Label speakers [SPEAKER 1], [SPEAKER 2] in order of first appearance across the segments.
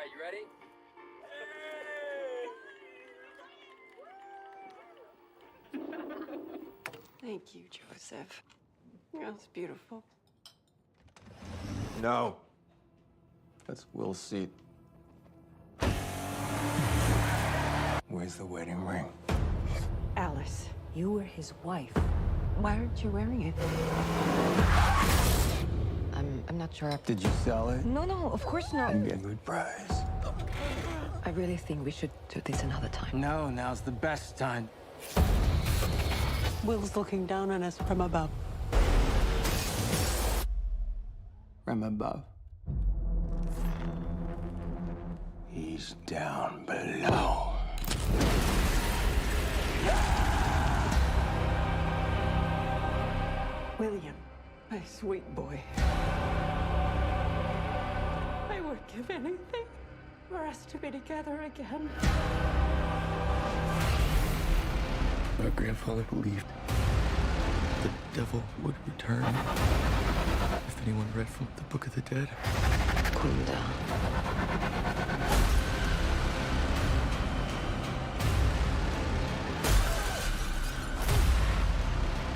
[SPEAKER 1] right, you ready?
[SPEAKER 2] Thank you, Joseph. That was beautiful.
[SPEAKER 3] No. That's Will's seat. Where's the wedding ring?
[SPEAKER 2] Alice, you were his wife. Why aren't you wearing it? I'm not sure.
[SPEAKER 3] Did you sell it?
[SPEAKER 2] No, of course not.
[SPEAKER 3] You get a good price.
[SPEAKER 2] I really think we should do this another time.
[SPEAKER 3] No, now's the best time.
[SPEAKER 4] Will's looking down on us from above.
[SPEAKER 3] From above. He's down below.
[SPEAKER 4] William, my sweet boy. I would give anything for us to be together again.
[SPEAKER 5] My grandfather believed the devil would return if anyone read from the Book of the Dead.
[SPEAKER 2] Calm down.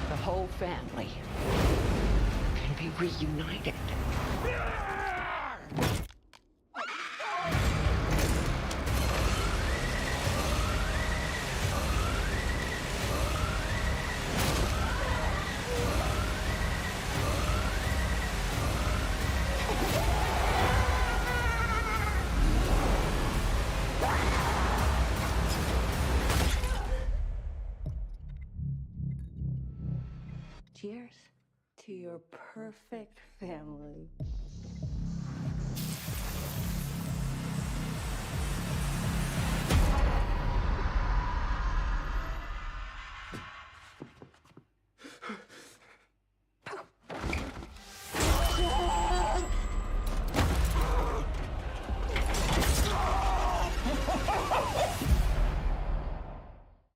[SPEAKER 2] The whole family can be reunited. Cheers to your perfect family.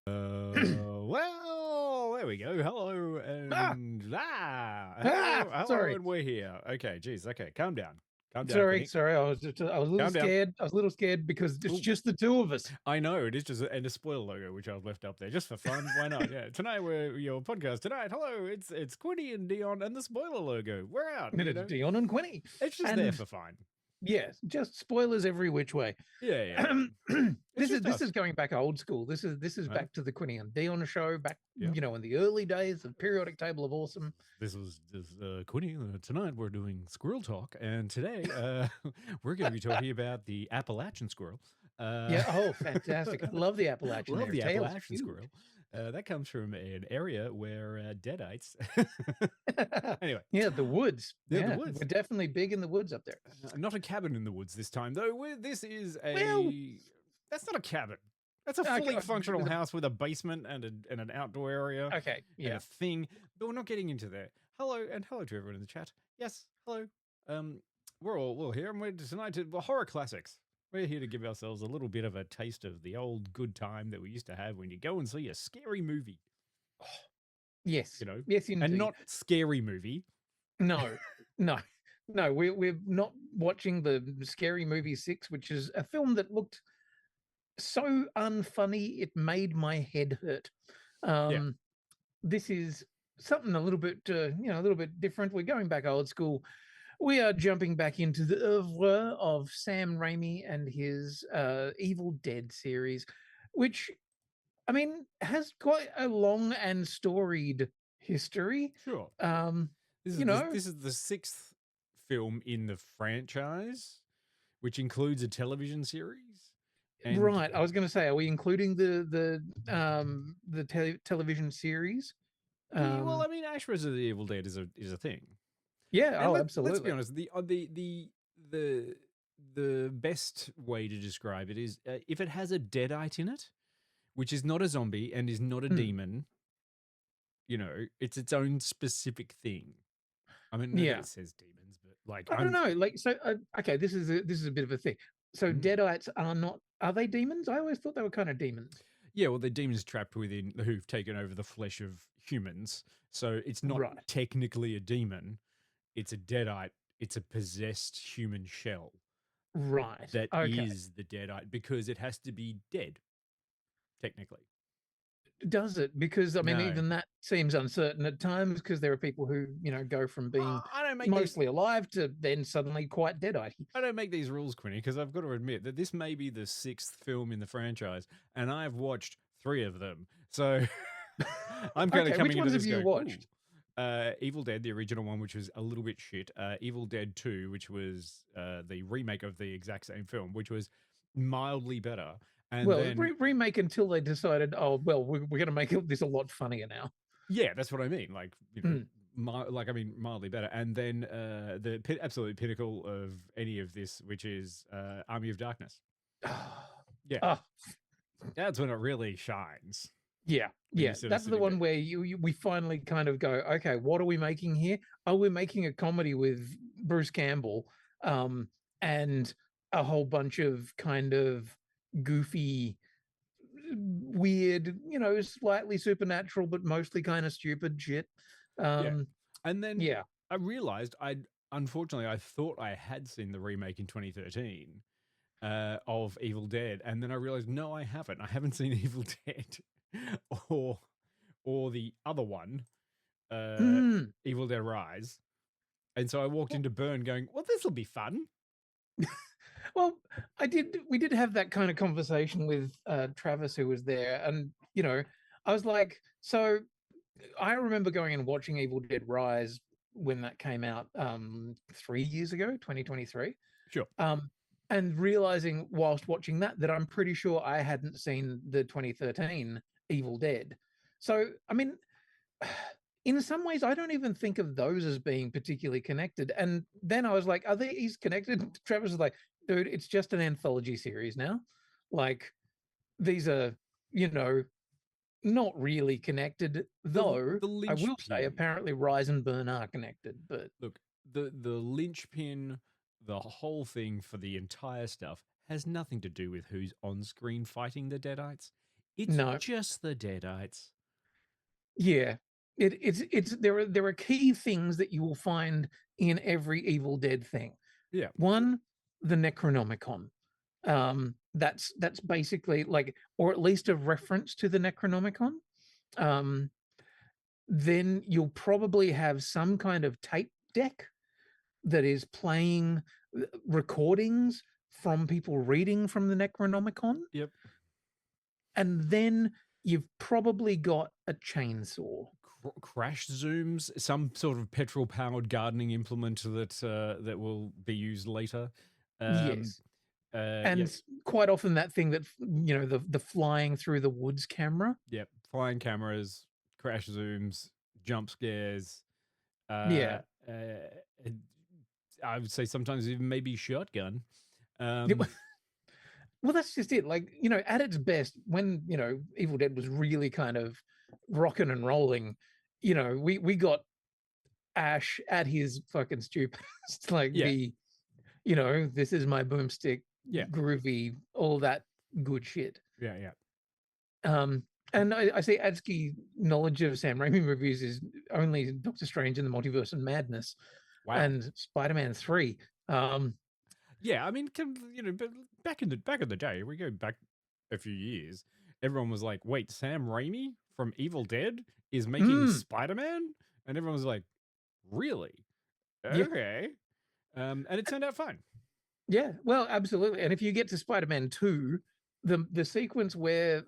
[SPEAKER 6] Well, there we go. Hello and hello,
[SPEAKER 7] sorry.
[SPEAKER 6] and we're here. Okay, geez. Okay, calm down. Calm down.
[SPEAKER 7] Sorry,
[SPEAKER 6] Quinny.
[SPEAKER 7] sorry. I was a little
[SPEAKER 6] Calm down.
[SPEAKER 7] scared. I was a little scared because it's just the two of us.
[SPEAKER 6] I know it is just and a spoiler logo which I've left up there just for fun. Why not? Yeah. Tonight we're your podcast. Tonight, hello. It's Quinny and Dion and the spoiler logo. We're out.
[SPEAKER 7] And it's Dion and Quinny.
[SPEAKER 6] It's just there for fun.
[SPEAKER 7] Yes, just spoilers every which way.
[SPEAKER 6] Yeah.
[SPEAKER 7] This
[SPEAKER 6] just
[SPEAKER 7] is
[SPEAKER 6] us.
[SPEAKER 7] going back old school. This is
[SPEAKER 6] Right.
[SPEAKER 7] back to the Quinny and Dion show back,
[SPEAKER 6] Yeah.
[SPEAKER 7] you know, in the early days of Periodic Table of Awesome.
[SPEAKER 6] This is Quinny. Tonight we're doing squirrel talk, and today we're going to be talking about the Appalachian squirrel.
[SPEAKER 7] Yeah. Oh, fantastic! I love the Appalachian.
[SPEAKER 6] Love the
[SPEAKER 7] there. Tails
[SPEAKER 6] Appalachian
[SPEAKER 7] huge.
[SPEAKER 6] squirrel. That comes from an area where Deadites. Anyway,
[SPEAKER 7] Yeah, the woods.
[SPEAKER 6] Yeah, the woods.
[SPEAKER 7] We're definitely big in the woods up there.
[SPEAKER 6] Not a cabin in the woods this time, though. This is a.
[SPEAKER 7] Well-
[SPEAKER 6] That's not a cabin. That's a
[SPEAKER 7] Okay,
[SPEAKER 6] fully functional
[SPEAKER 7] the-
[SPEAKER 6] house with a basement and an outdoor area.
[SPEAKER 7] Okay.
[SPEAKER 6] And
[SPEAKER 7] Yeah.
[SPEAKER 6] a thing, but we're not getting into there. Hello, and hello to everyone in the chat. Yes, hello. We're all here, and we're tonight to horror classics. We're here to give ourselves a little bit of a taste of the old good time that we used to have when you go and see a scary movie,
[SPEAKER 7] Yes.
[SPEAKER 6] you know,
[SPEAKER 7] Yes, indeed.
[SPEAKER 6] and not scary movie.
[SPEAKER 7] No, no, no. We're not watching the Scary Movie 6, which is a film that looked so unfunny it made my head hurt. This is something a little bit, a little bit different. We're going back old school. We are jumping back into the oeuvre of Sam Raimi and his Evil Dead series, which, I mean, has quite a long and storied history.
[SPEAKER 6] Sure.
[SPEAKER 7] You know-
[SPEAKER 6] This is the 6th film in the franchise, which includes a television series. And
[SPEAKER 7] Right. I was going to say, are we including the television series?
[SPEAKER 6] yeah, well, I mean, Ash vs. the Evil Dead is a thing.
[SPEAKER 7] Yeah.
[SPEAKER 6] And
[SPEAKER 7] Oh,
[SPEAKER 6] let's be
[SPEAKER 7] absolutely.
[SPEAKER 6] honest. The best way to describe it is if it has a deadite in it, which is not a zombie and is not a demon. You know, it's its own specific thing. I mean,
[SPEAKER 7] Yeah.
[SPEAKER 6] it says demons, but like
[SPEAKER 7] I don't know. Like, so, okay, this is a bit of a thing. So Deadites are they demons? I always thought they were kind of demons.
[SPEAKER 6] Yeah, well, they're demons trapped within who've taken over the flesh of humans. So it's not
[SPEAKER 7] Right.
[SPEAKER 6] technically a demon. It's a deadite. It's a possessed human shell
[SPEAKER 7] Right.
[SPEAKER 6] that
[SPEAKER 7] Okay.
[SPEAKER 6] is the Deadite, because it has to be dead, technically.
[SPEAKER 7] Does it? Because I mean,
[SPEAKER 6] No.
[SPEAKER 7] even that seems uncertain at times, because there are people who, go from being
[SPEAKER 6] I don't make these.
[SPEAKER 7] mostly alive to then suddenly quite deadite.
[SPEAKER 6] I don't make these rules, Quinny, because I've got to admit that this may be the 6th film in the franchise, and I've watched 3 of them. So I'm kind of
[SPEAKER 7] Okay,
[SPEAKER 6] coming
[SPEAKER 7] which
[SPEAKER 6] into
[SPEAKER 7] ones
[SPEAKER 6] this
[SPEAKER 7] have you
[SPEAKER 6] going,
[SPEAKER 7] watched?
[SPEAKER 6] "Ooh." Evil Dead, the original one, which was a little bit shit. Evil Dead 2, which was the remake of the exact same film, which was mildly better. And
[SPEAKER 7] Well,
[SPEAKER 6] then,
[SPEAKER 7] remake until they decided, oh, well, we're going to make this a lot funnier now.
[SPEAKER 6] yeah, that's what I mean. Like,
[SPEAKER 7] Mm.
[SPEAKER 6] mildly better. And then the absolute pinnacle of any of this, which is Army of Darkness. Yeah.
[SPEAKER 7] Ah,
[SPEAKER 6] That's when it really shines.
[SPEAKER 7] yeah,
[SPEAKER 6] When you
[SPEAKER 7] yeah.
[SPEAKER 6] sort of
[SPEAKER 7] That's
[SPEAKER 6] sit
[SPEAKER 7] the
[SPEAKER 6] in
[SPEAKER 7] one
[SPEAKER 6] there.
[SPEAKER 7] where we finally kind of go, okay, what are we making here? Oh, we're making a comedy with Bruce Campbell, and a whole bunch of kind of goofy, weird, slightly supernatural, but mostly kind of stupid shit.
[SPEAKER 6] And then
[SPEAKER 7] Yeah.
[SPEAKER 6] I realized unfortunately, I thought I had seen the remake in 2013 of Evil Dead. And then I realized, no, I haven't. I haven't seen Evil Dead or the other one, Evil Dead Rise. And so I walked into Burn going, well, this will be fun.
[SPEAKER 7] Well, we did have that kind of conversation with Travis, who was there, and I was like, so I remember going and watching Evil Dead Rise when that came out 3 years ago, 2023.
[SPEAKER 6] Sure.
[SPEAKER 7] And realizing whilst watching that I'm pretty sure I hadn't seen the 2013 Evil Dead. So, I mean, in some ways, I don't even think of those as being particularly connected. And then I was like, are these connected? Travis was like, dude, it's just an anthology series now. Like, these are, not really connected, though.
[SPEAKER 6] The
[SPEAKER 7] I will say,
[SPEAKER 6] linchpin.
[SPEAKER 7] apparently, Rise and Burn are connected. But
[SPEAKER 6] Look, the linchpin, the whole thing for the entire stuff has nothing to do with who's on screen fighting the Deadites. It's
[SPEAKER 7] no,
[SPEAKER 6] just the Deadites.
[SPEAKER 7] yeah, it's there are key things that you will find in every Evil Dead thing.
[SPEAKER 6] Yeah.
[SPEAKER 7] One, the Necronomicon. That's basically like, or at least a reference to the Necronomicon. Then you'll probably have some kind of tape deck that is playing recordings from people reading from the Necronomicon.
[SPEAKER 6] Yep.
[SPEAKER 7] And then you've probably got a chainsaw.
[SPEAKER 6] Crash zooms, some sort of petrol-powered gardening implement that will be used later.
[SPEAKER 7] Yes. And
[SPEAKER 6] yep.
[SPEAKER 7] quite often that thing that, the flying through the woods camera.
[SPEAKER 6] Yep. Flying cameras, crash zooms, jump scares.
[SPEAKER 7] Yeah.
[SPEAKER 6] I would say sometimes even maybe shotgun.
[SPEAKER 7] Well, that's just it. Like, at its best, when, Evil Dead was really kind of rocking and rolling, we got Ash at his fucking stupidest, like the, this is my boomstick, groovy, all that good shit.
[SPEAKER 6] Yeah.
[SPEAKER 7] And I say Adsky knowledge of Sam Raimi movies is only Doctor Strange and the Multiverse and Madness, and Spider-Man 3.
[SPEAKER 6] Yeah, I mean, but back in the day, we go back a few years, everyone was like, wait, Sam Raimi from Evil Dead is making Spider-Man? And everyone was like, really? Okay. And it turned out fine.
[SPEAKER 7] Yeah, well, absolutely. And if you get to Spider-Man 2, the sequence where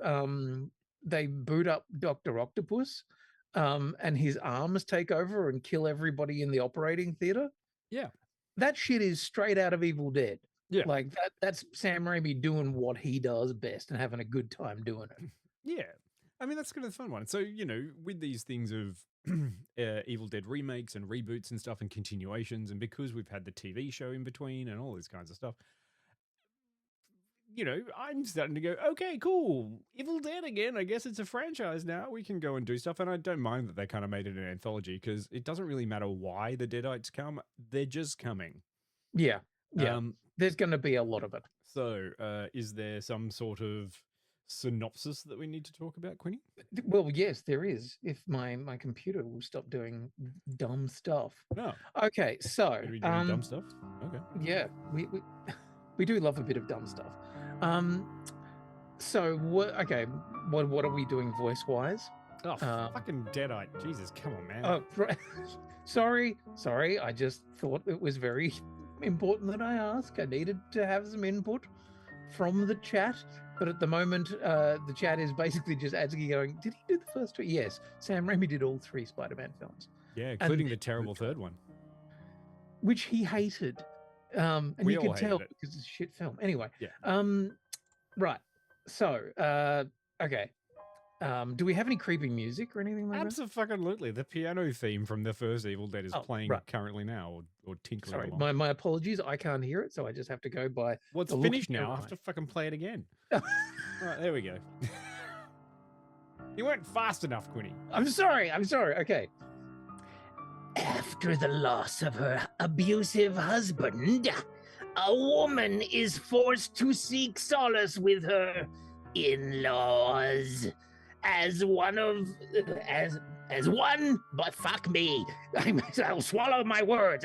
[SPEAKER 7] they boot up Dr. Octopus and his arms take over and kill everybody in the operating theater.
[SPEAKER 6] Yeah.
[SPEAKER 7] That shit is straight out of Evil Dead.
[SPEAKER 6] Yeah.
[SPEAKER 7] Like that's Sam Raimi doing what he does best and having a good time doing it.
[SPEAKER 6] Yeah. I mean, that's kind of the fun one. So, with these things of Evil Dead remakes and reboots and stuff and continuations, and because we've had the TV show in between and all these kinds of stuff, I'm starting to go, okay, cool. Evil Dead again. I guess it's a franchise now. We can go and do stuff. And I don't mind that they kind of made it an anthology because it doesn't really matter why the Deadites come. They're just coming.
[SPEAKER 7] Yeah. Yeah. There's going to be a lot of it.
[SPEAKER 6] So is there some sort of synopsis that we need to talk about, Quinny?
[SPEAKER 7] Well, yes, there is. If my computer will stop doing dumb stuff.
[SPEAKER 6] No.
[SPEAKER 7] Okay, so
[SPEAKER 6] Are we doing dumb stuff? Okay.
[SPEAKER 7] Yeah, we We do love a bit of dumb stuff. So what? Okay, what are we doing voice wise?
[SPEAKER 6] Oh, fucking Deadite. Jesus, come on, man.
[SPEAKER 7] Oh, sorry. I just thought it was very important that I ask. I needed to have some input from the chat, but at the moment, the chat is basically just asking, going, "Did he do the first two?" Yes, Sam Raimi did all 3 Spider-Man films.
[SPEAKER 6] Yeah, including the terrible third one,
[SPEAKER 7] which he hated. And
[SPEAKER 6] we
[SPEAKER 7] you
[SPEAKER 6] all
[SPEAKER 7] can tell
[SPEAKER 6] hated it.
[SPEAKER 7] because it's a shit film. Anyway,
[SPEAKER 6] Yeah.
[SPEAKER 7] Right. So, okay. Do we have any creepy music or anything like that?
[SPEAKER 6] Absolutely. The piano theme from the first Evil Dead is playing currently now, or tinkling
[SPEAKER 7] Sorry,
[SPEAKER 6] along.
[SPEAKER 7] my apologies. I can't hear it, so I just have to go by.
[SPEAKER 6] Well, it's finished now. I have to fucking play it again. All right, there we go. You weren't fast enough, Quinny.
[SPEAKER 7] I'm sorry. Okay.
[SPEAKER 1] After the loss of her abusive husband, a woman is forced to seek solace with her in-laws. As one, but fuck me. I'll swallow my words.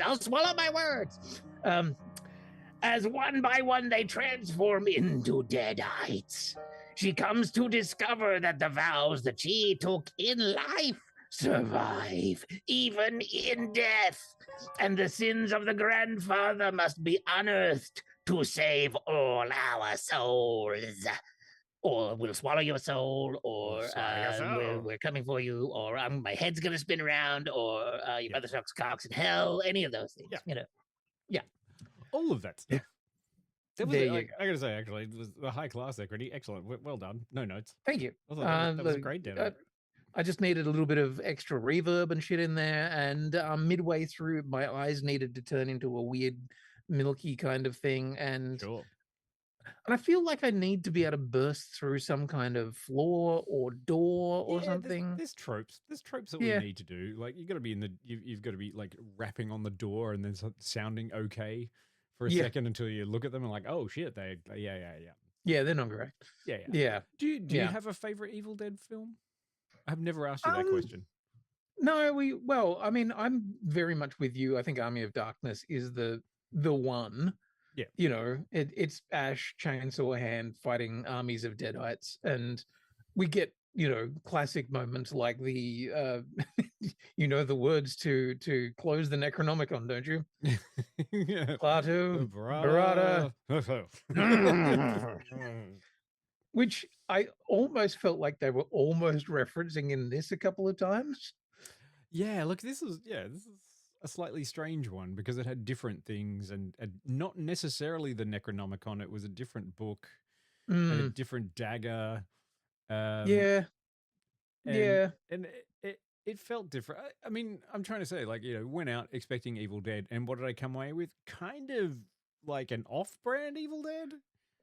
[SPEAKER 1] As one by one they transform into Deadites. She comes to discover that the vows that she took in life survive, even in death, and the sins of the grandfather must be unearthed to save all our souls. Or we'll swallow your soul, or we're coming for you, or my head's gonna spin around, or your mother sucks cocks in hell. Any of those things, you know. Yeah,
[SPEAKER 6] all of that stuff. That was,
[SPEAKER 7] I
[SPEAKER 6] gotta say, actually, it was a high class there, Quinny. Excellent, well done. No notes.
[SPEAKER 7] Thank you.
[SPEAKER 6] I thought that was a great demo.
[SPEAKER 7] I just needed a little bit of extra reverb and shit in there, and midway through, my eyes needed to turn into a weird, milky kind of thing, and.
[SPEAKER 6] Sure.
[SPEAKER 7] And I feel like I need to be able to burst through some kind of floor or door or something.
[SPEAKER 6] There's tropes that we need to do. Like you got to be you've got to be like rapping on the door and then sounding okay for a second until you look at them and like, oh shit,
[SPEAKER 7] yeah, they're not great. Yeah.
[SPEAKER 6] Do you have a favorite Evil Dead film? I've never asked you that question.
[SPEAKER 7] No, I mean, I'm very much with you. I think Army of Darkness is the one.
[SPEAKER 6] Yeah,
[SPEAKER 7] you know, it's Ash chainsaw hand fighting armies of Deadites, and we get classic moments like the the words to close the Necronomicon, don't you? Klaatu, Barada, which I almost felt like they were almost referencing in this a couple of times.
[SPEAKER 6] Yeah, look, this is a slightly strange one because it had different things and not necessarily the Necronomicon. It was a different book and a different dagger. And it felt different. I mean, I'm trying to say, like, went out expecting Evil Dead, and what did I come away with? Kind of like an off-brand Evil Dead.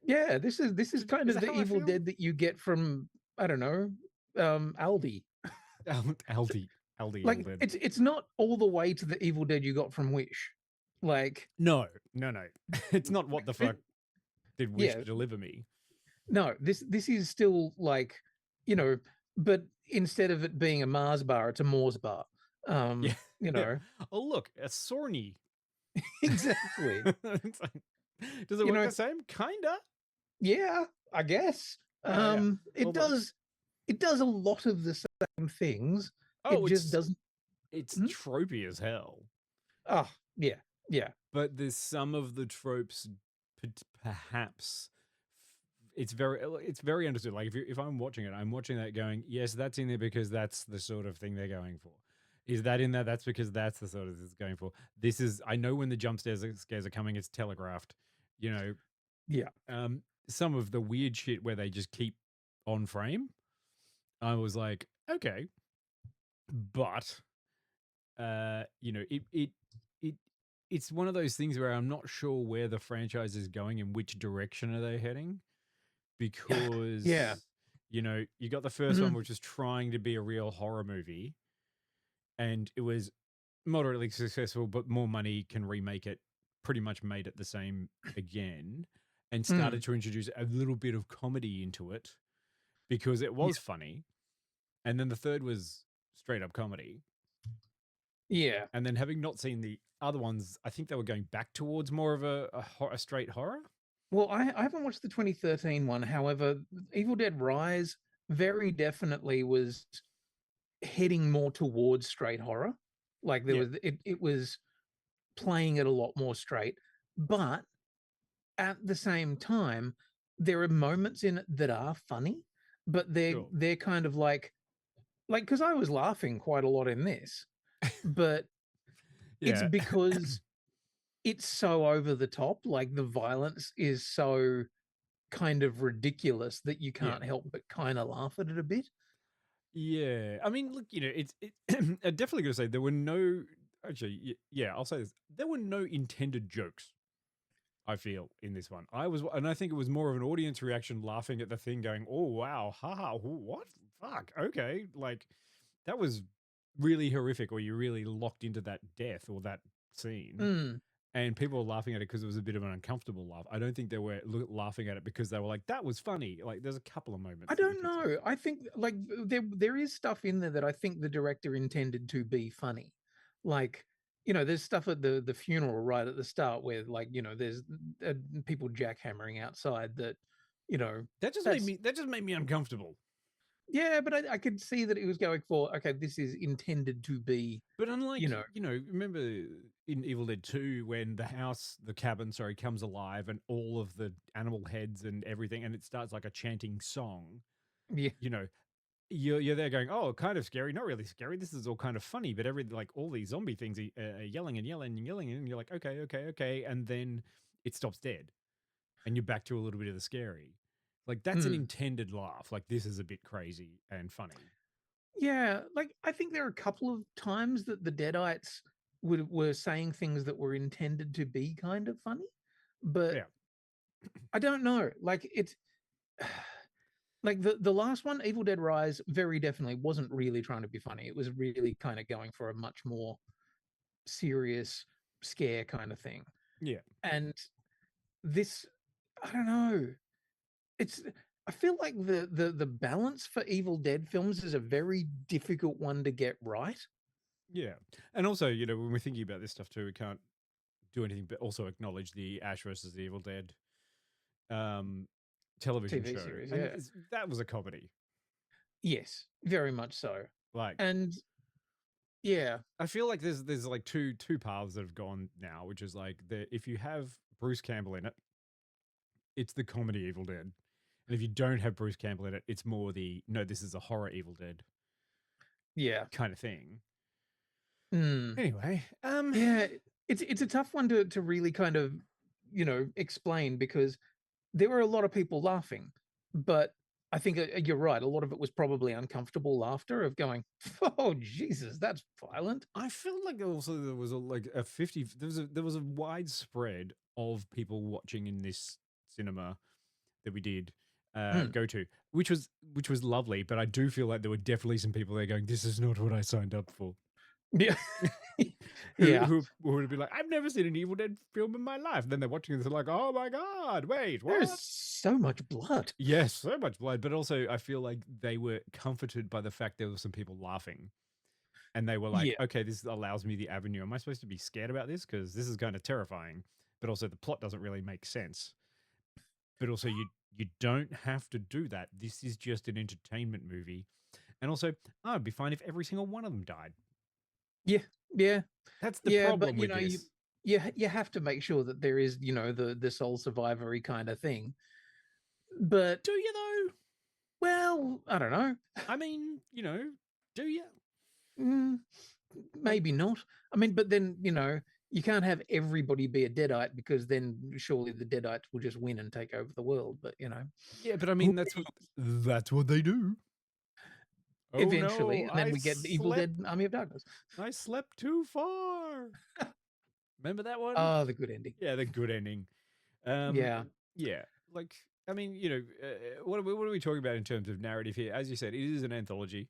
[SPEAKER 7] Yeah, this is kind of the Evil Dead that you get from, I don't know, Aldi.
[SPEAKER 6] Aldi.
[SPEAKER 7] Like it's not all the way to the Evil Dead you got from Wish. Like
[SPEAKER 6] no. It's not what the fuck did Wish deliver me.
[SPEAKER 7] No, this is still like, but instead of it being a Mars bar, it's a Moors bar. Oh
[SPEAKER 6] look, a Sorny.
[SPEAKER 7] Exactly.
[SPEAKER 6] Does it work the same? Kinda.
[SPEAKER 7] Yeah, I guess. It does a lot of the same things.
[SPEAKER 6] Oh,
[SPEAKER 7] it just doesn't.
[SPEAKER 6] It's tropey as hell.
[SPEAKER 7] Oh, yeah.
[SPEAKER 6] But there's some of the tropes, perhaps. It's very understood. Like if I'm watching it, I'm watching that going, yes, that's in there because that's the sort of thing they're going for. Is that in there? That's because that's the sort of thing it's going for. This is. I know when the jump scares are coming. It's telegraphed. Yeah. Some of the weird shit where they just keep on frame. I was like, okay. But, it's one of those things where I'm not sure where the franchise is going and which direction are they heading, because, you got the first one, which was trying to be a real horror movie, and it was moderately successful, but more money can remake it, pretty much made it the same again, and started to introduce a little bit of comedy into it because it was funny. And then the third was straight up comedy.
[SPEAKER 7] Yeah.
[SPEAKER 6] And then having not seen the other ones, I think they were going back towards more of a straight horror.
[SPEAKER 7] Well, I haven't watched the 2013 one. However, Evil Dead Rise very definitely was heading more towards straight horror. Like there
[SPEAKER 6] Yeah.
[SPEAKER 7] was it was playing it a lot more straight. But at the same time, there are moments in it that are funny, but
[SPEAKER 6] Sure.
[SPEAKER 7] they're kind of like because I was laughing quite a lot in this, but it's
[SPEAKER 6] Yeah.
[SPEAKER 7] because it's so over the top. Like the violence is so kind of ridiculous that you
[SPEAKER 6] Yeah.
[SPEAKER 7] can't help but kind of laugh at it a bit.
[SPEAKER 6] Yeah. I mean, look, it's I'm definitely gonna say there were no actually, yeah, I'll say this. There were no intended jokes, I feel, in this one. And I think it was more of an audience reaction laughing at the thing going, oh wow, haha, what? Fuck, okay. Like that was really horrific, or you really locked into that death or that scene.
[SPEAKER 7] Mm.
[SPEAKER 6] And people were laughing at it because it was a bit of an uncomfortable laugh. I don't think they were laughing at it because they were like, that was funny. Like there's a couple of moments.
[SPEAKER 7] I don't know. I think like there is stuff in there that I think the director intended to be funny. Like, there's stuff at the funeral right at the start where like, there's people jackhammering outside that,
[SPEAKER 6] That just made me uncomfortable.
[SPEAKER 7] yeah, but I could see that it was going for, okay, this is intended to be,
[SPEAKER 6] But unlike, remember in Evil Dead 2 when the cabin, sorry, comes alive and all of the animal heads and everything, and it starts like a chanting song,
[SPEAKER 7] yeah,
[SPEAKER 6] you're there going, oh, kind of scary, not really scary. This is all kind of funny, but all these zombie things are yelling and yelling and yelling, and you're like, okay, and then it stops dead, and you're back to a little bit of the scary. Like that's an intended laugh. Like this is a bit crazy and funny.
[SPEAKER 7] yeah. Like I think there are a couple of times that the Deadites were saying things that were intended to be kind of funny, but
[SPEAKER 6] Yeah.
[SPEAKER 7] I don't know. Like it's like the last one, Evil Dead Rise, very definitely wasn't really trying to be funny. It was really kind of going for a much more serious scare kind of thing.
[SPEAKER 6] Yeah.
[SPEAKER 7] And this, I don't know. It's I feel like the balance for Evil Dead films is a very difficult one to get right.
[SPEAKER 6] Yeah. And also, when we're thinking about this stuff too, we can't do anything but also acknowledge the Ash versus the Evil Dead television
[SPEAKER 7] TV
[SPEAKER 6] show.
[SPEAKER 7] series,
[SPEAKER 6] And
[SPEAKER 7] yeah.
[SPEAKER 6] that was a comedy.
[SPEAKER 7] Yes, very much so.
[SPEAKER 6] Like,
[SPEAKER 7] And yeah,
[SPEAKER 6] I feel like there's like two paths that have gone now, which is like if you have Bruce Campbell in it, it's the comedy Evil Dead. And if you don't have Bruce Campbell in it, it's more no, this is a horror Evil Dead
[SPEAKER 7] yeah.
[SPEAKER 6] kind of thing.
[SPEAKER 7] Mm.
[SPEAKER 6] Anyway,
[SPEAKER 7] yeah, it's a tough one to really kind of, explain because there were a lot of people laughing, but I think you're right. A lot of it was probably uncomfortable laughter of going, "Oh Jesus, that's violent."
[SPEAKER 6] I feel like also there was a 50. There was a widespread of people watching in this cinema that we did go to, which was lovely. But I do feel like there were definitely some people there going, "This is not what I signed up for."
[SPEAKER 7] Yeah,
[SPEAKER 6] who would be like, I've never seen an Evil Dead film in my life. And then they're watching this, they're like, oh my god, wait, what?
[SPEAKER 7] There's so much blood.
[SPEAKER 6] Yes, so much blood. But also, I feel like they were comforted by the fact there were some people laughing, and they were like, okay, this allows me the avenue. Am I supposed to be scared about this? Because this is kind of terrifying. But also, the plot doesn't really make sense. But also, you don't have to do that. This is just an entertainment movie. And also, it'd be fine if every single one of them died.
[SPEAKER 7] Yeah.
[SPEAKER 6] That's the problem
[SPEAKER 7] but,
[SPEAKER 6] with this.
[SPEAKER 7] You have to make sure that there is, the sole survivory kind of thing. But
[SPEAKER 6] do you though?
[SPEAKER 7] Well, I don't know.
[SPEAKER 6] I mean, do you?
[SPEAKER 7] Maybe not. I mean, but then, you can't have everybody be a Deadite because then surely the Deadites will just win and take over the world. But
[SPEAKER 6] yeah, but I mean that's what they do.
[SPEAKER 7] Eventually, and then we get the Evil Dead Army of Darkness.
[SPEAKER 6] I slept too far. Remember that one?
[SPEAKER 7] Oh, the good ending.
[SPEAKER 6] Yeah, the good ending.
[SPEAKER 7] Yeah.
[SPEAKER 6] Like, I mean, what are we talking about in terms of narrative here? As you said, it is an anthology.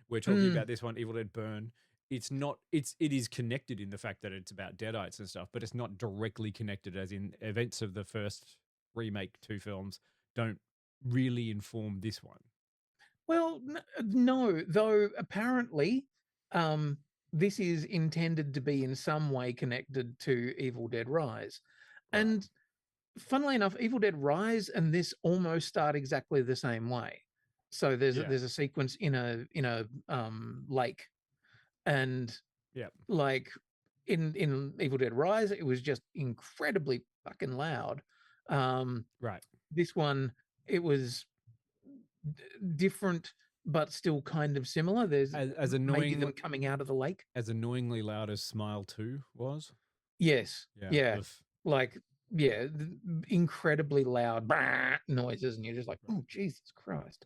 [SPEAKER 6] We're talking about this one, Evil Dead Burn. It is connected in the fact that it's about Deadites and stuff, but it's not directly connected, as in events of the first remake 2 films don't really inform this one.
[SPEAKER 7] Well, no, though apparently this is intended to be in some way connected to Evil Dead Rise. Right. And funnily enough, Evil Dead Rise and this almost start exactly the same way. So there's a sequence in a lake, and like in Evil Dead Rise, it was just incredibly fucking loud.
[SPEAKER 6] Right.
[SPEAKER 7] This one, it was different, but still kind of similar. There's
[SPEAKER 6] as
[SPEAKER 7] maybe
[SPEAKER 6] annoying
[SPEAKER 7] them coming out of the lake.
[SPEAKER 6] as annoyingly loud as Smile 2 was.
[SPEAKER 7] Yes. Yeah.
[SPEAKER 6] Oof.
[SPEAKER 7] Like, yeah, incredibly loud noises, and you're just like, oh, Jesus Christ.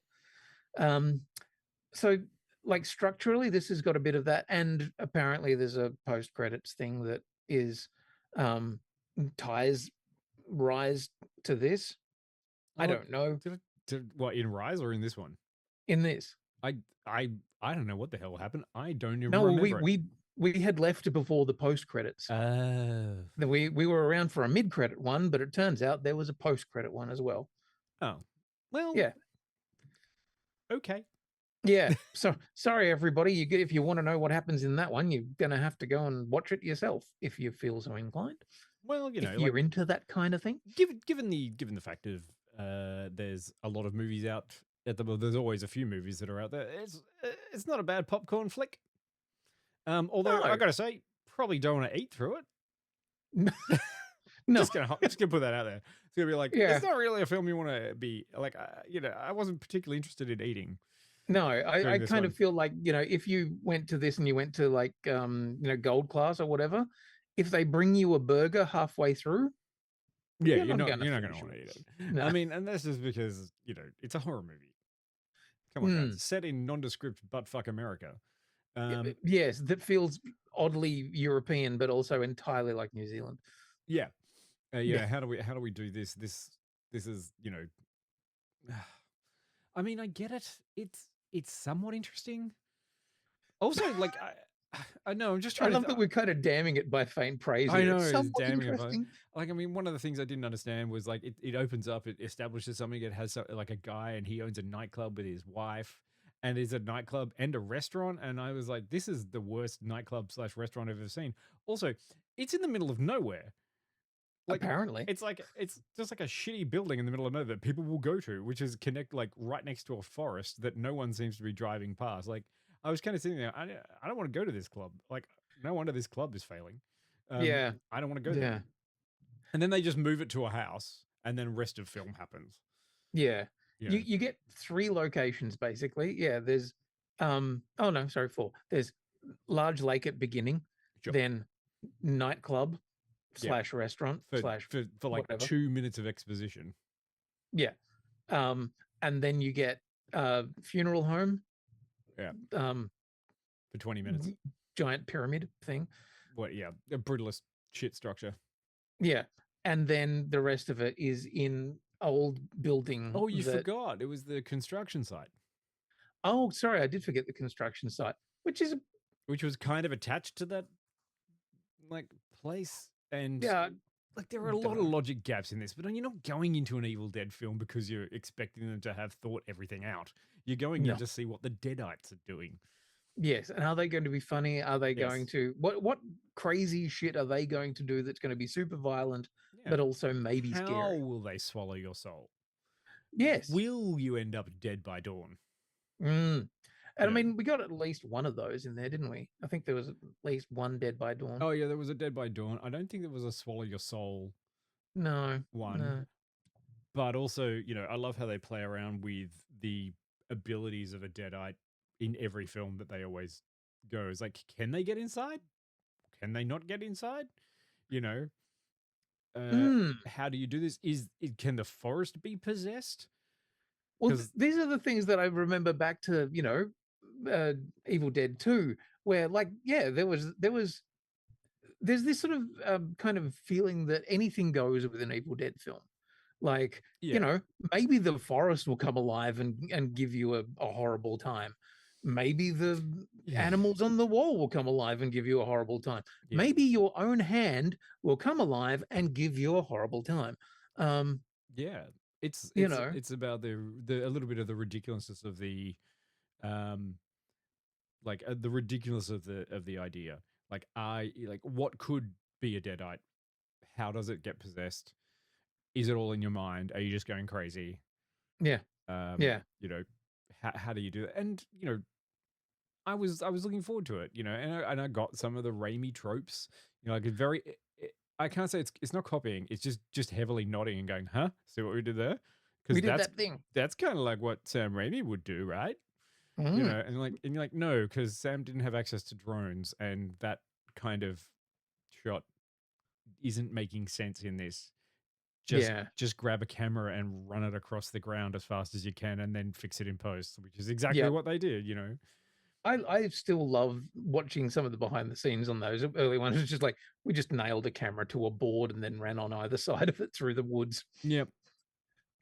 [SPEAKER 7] So like structurally, this has got a bit of that, and apparently there's a post-credits thing that is ties Rise to this. I don't know.
[SPEAKER 6] What, in Rise or in this one?
[SPEAKER 7] In this.
[SPEAKER 6] I don't know what the hell happened. I don't even
[SPEAKER 7] No,
[SPEAKER 6] remember.
[SPEAKER 7] we had left before the post-credits. We were around for a mid-credit one, but it turns out there was a post-credit one as well.
[SPEAKER 6] Oh. Well,
[SPEAKER 7] yeah.
[SPEAKER 6] Okay.
[SPEAKER 7] Yeah. So sorry, everybody. If you want to know what happens in that one, you're gonna have to go and watch it yourself if you feel so inclined.
[SPEAKER 6] Well, you know,
[SPEAKER 7] if you're into that kind of thing.
[SPEAKER 6] Given the fact of there's a lot of movies out at the there's always a few movies that are out there. It's not a bad popcorn flick. Although I gotta say, probably don't want to eat through it.
[SPEAKER 7] No,
[SPEAKER 6] just gonna put that out there. It's gonna be like, it's not really a film you want to be like. You know, I wasn't particularly interested in eating.
[SPEAKER 7] No, I kind of feel like, you know, if you went to this and you went to like you know, gold class or whatever, if they bring you a burger halfway through,
[SPEAKER 6] you're not gonna want to eat it.
[SPEAKER 7] No.
[SPEAKER 6] I mean, and that's just because, you know, it's a horror movie. Come on, guys. Set in nondescript buttfuck America.
[SPEAKER 7] Yes, that feels oddly European, but also entirely like New Zealand.
[SPEAKER 6] Yeah. How do we do this? This is, you know. I mean, I get it. It's somewhat interesting. Also, like I know I'm just trying.
[SPEAKER 7] I love that we're kind of damning it by faint praise.
[SPEAKER 6] I know,
[SPEAKER 7] it's
[SPEAKER 6] damning it. Like, I mean, one of the things I didn't understand was like it opens up, it establishes something. It has like a guy and he owns a nightclub with his wife, and it's a nightclub and a restaurant. And I was like, this is the worst nightclub / restaurant I've ever seen. Also, it's in the middle of nowhere. Like,
[SPEAKER 7] apparently,
[SPEAKER 6] it's just like a shitty building in the middle of nowhere that people will go to, which is like right next to a forest that no one seems to be driving past. Like, I was kind of sitting there. I don't want to go to this club. Like, no wonder this club is failing.
[SPEAKER 7] Yeah,
[SPEAKER 6] I don't want to go there. And then they just move it to a house, and then rest of film happens.
[SPEAKER 7] Yeah, you get 3 locations basically. Yeah, there's 4. There's large lake at beginning, then nightclub / restaurant /
[SPEAKER 6] for like whatever. 2 minutes of exposition.
[SPEAKER 7] Yeah. And then you get funeral home.
[SPEAKER 6] Yeah. For 20 minutes.
[SPEAKER 7] Giant pyramid thing.
[SPEAKER 6] What? Yeah. A brutalist shit structure.
[SPEAKER 7] Yeah. And then the rest of it is in old building.
[SPEAKER 6] Oh, you forgot. It was the construction site.
[SPEAKER 7] Oh, sorry. I did forget the construction site, which
[SPEAKER 6] was kind of attached to that like place. And like there are a lot of logic gaps in this, but you're not going into an Evil Dead film because you're expecting them to have thought everything out. You're going in to see what the Deadites are doing.
[SPEAKER 7] Yes, and are they going to be funny? Are they going to what crazy shit are they going to do that's going to be super violent, but also maybe scary?
[SPEAKER 6] How will they swallow your soul?
[SPEAKER 7] Yes.
[SPEAKER 6] Will you end up dead by dawn?
[SPEAKER 7] And I mean, we got at least one of those in there, didn't we? I think there was at least one Dead by Dawn.
[SPEAKER 6] Oh, yeah, there was a Dead by Dawn. I don't think there was a Swallow Your Soul one.
[SPEAKER 7] No.
[SPEAKER 6] But also, you know, I love how they play around with the abilities of a Deadite in every film that they always go. It's like, can they get inside? Can they not get inside? You know? How do you do this? Can the forest be possessed?
[SPEAKER 7] Well, these are the things that I remember back to, you know, Evil Dead 2, where like, there's this sort of kind of feeling that anything goes with an Evil Dead film. Like, you know, maybe the forest will come alive and give you a horrible time. Maybe the animals on the wall will come alive and give you a horrible time. Maybe your own hand will come alive and give you a horrible time.
[SPEAKER 6] It's about the a little bit of the ridiculousness of the the ridiculousness of the idea. Like what could be a Deadite? How does it get possessed? is it all in your mind? Are you just going crazy?
[SPEAKER 7] Yeah. Yeah.
[SPEAKER 6] You know, how do you do that? And you know, I was looking forward to it. You know, and I got some of the Raimi tropes. You know, like a very. I can't say it's not copying. It's just heavily nodding and going, huh? See what we did there?
[SPEAKER 7] We
[SPEAKER 6] Because
[SPEAKER 7] did that thing.
[SPEAKER 6] that's kind of like what Sam Raimi would do, right? You
[SPEAKER 7] Mm.
[SPEAKER 6] know, and you're like, no, because Sam didn't have access to drones, and that kind of shot isn't making sense in this. Just grab a camera and run it across the ground as fast as you can, and then fix it in post, which is exactly
[SPEAKER 7] Yep.
[SPEAKER 6] what they did. You know.
[SPEAKER 7] I still love watching some of the behind the scenes on those early ones. It's just like we just nailed a camera to a board and then ran on either side of it through the woods.
[SPEAKER 6] Yep.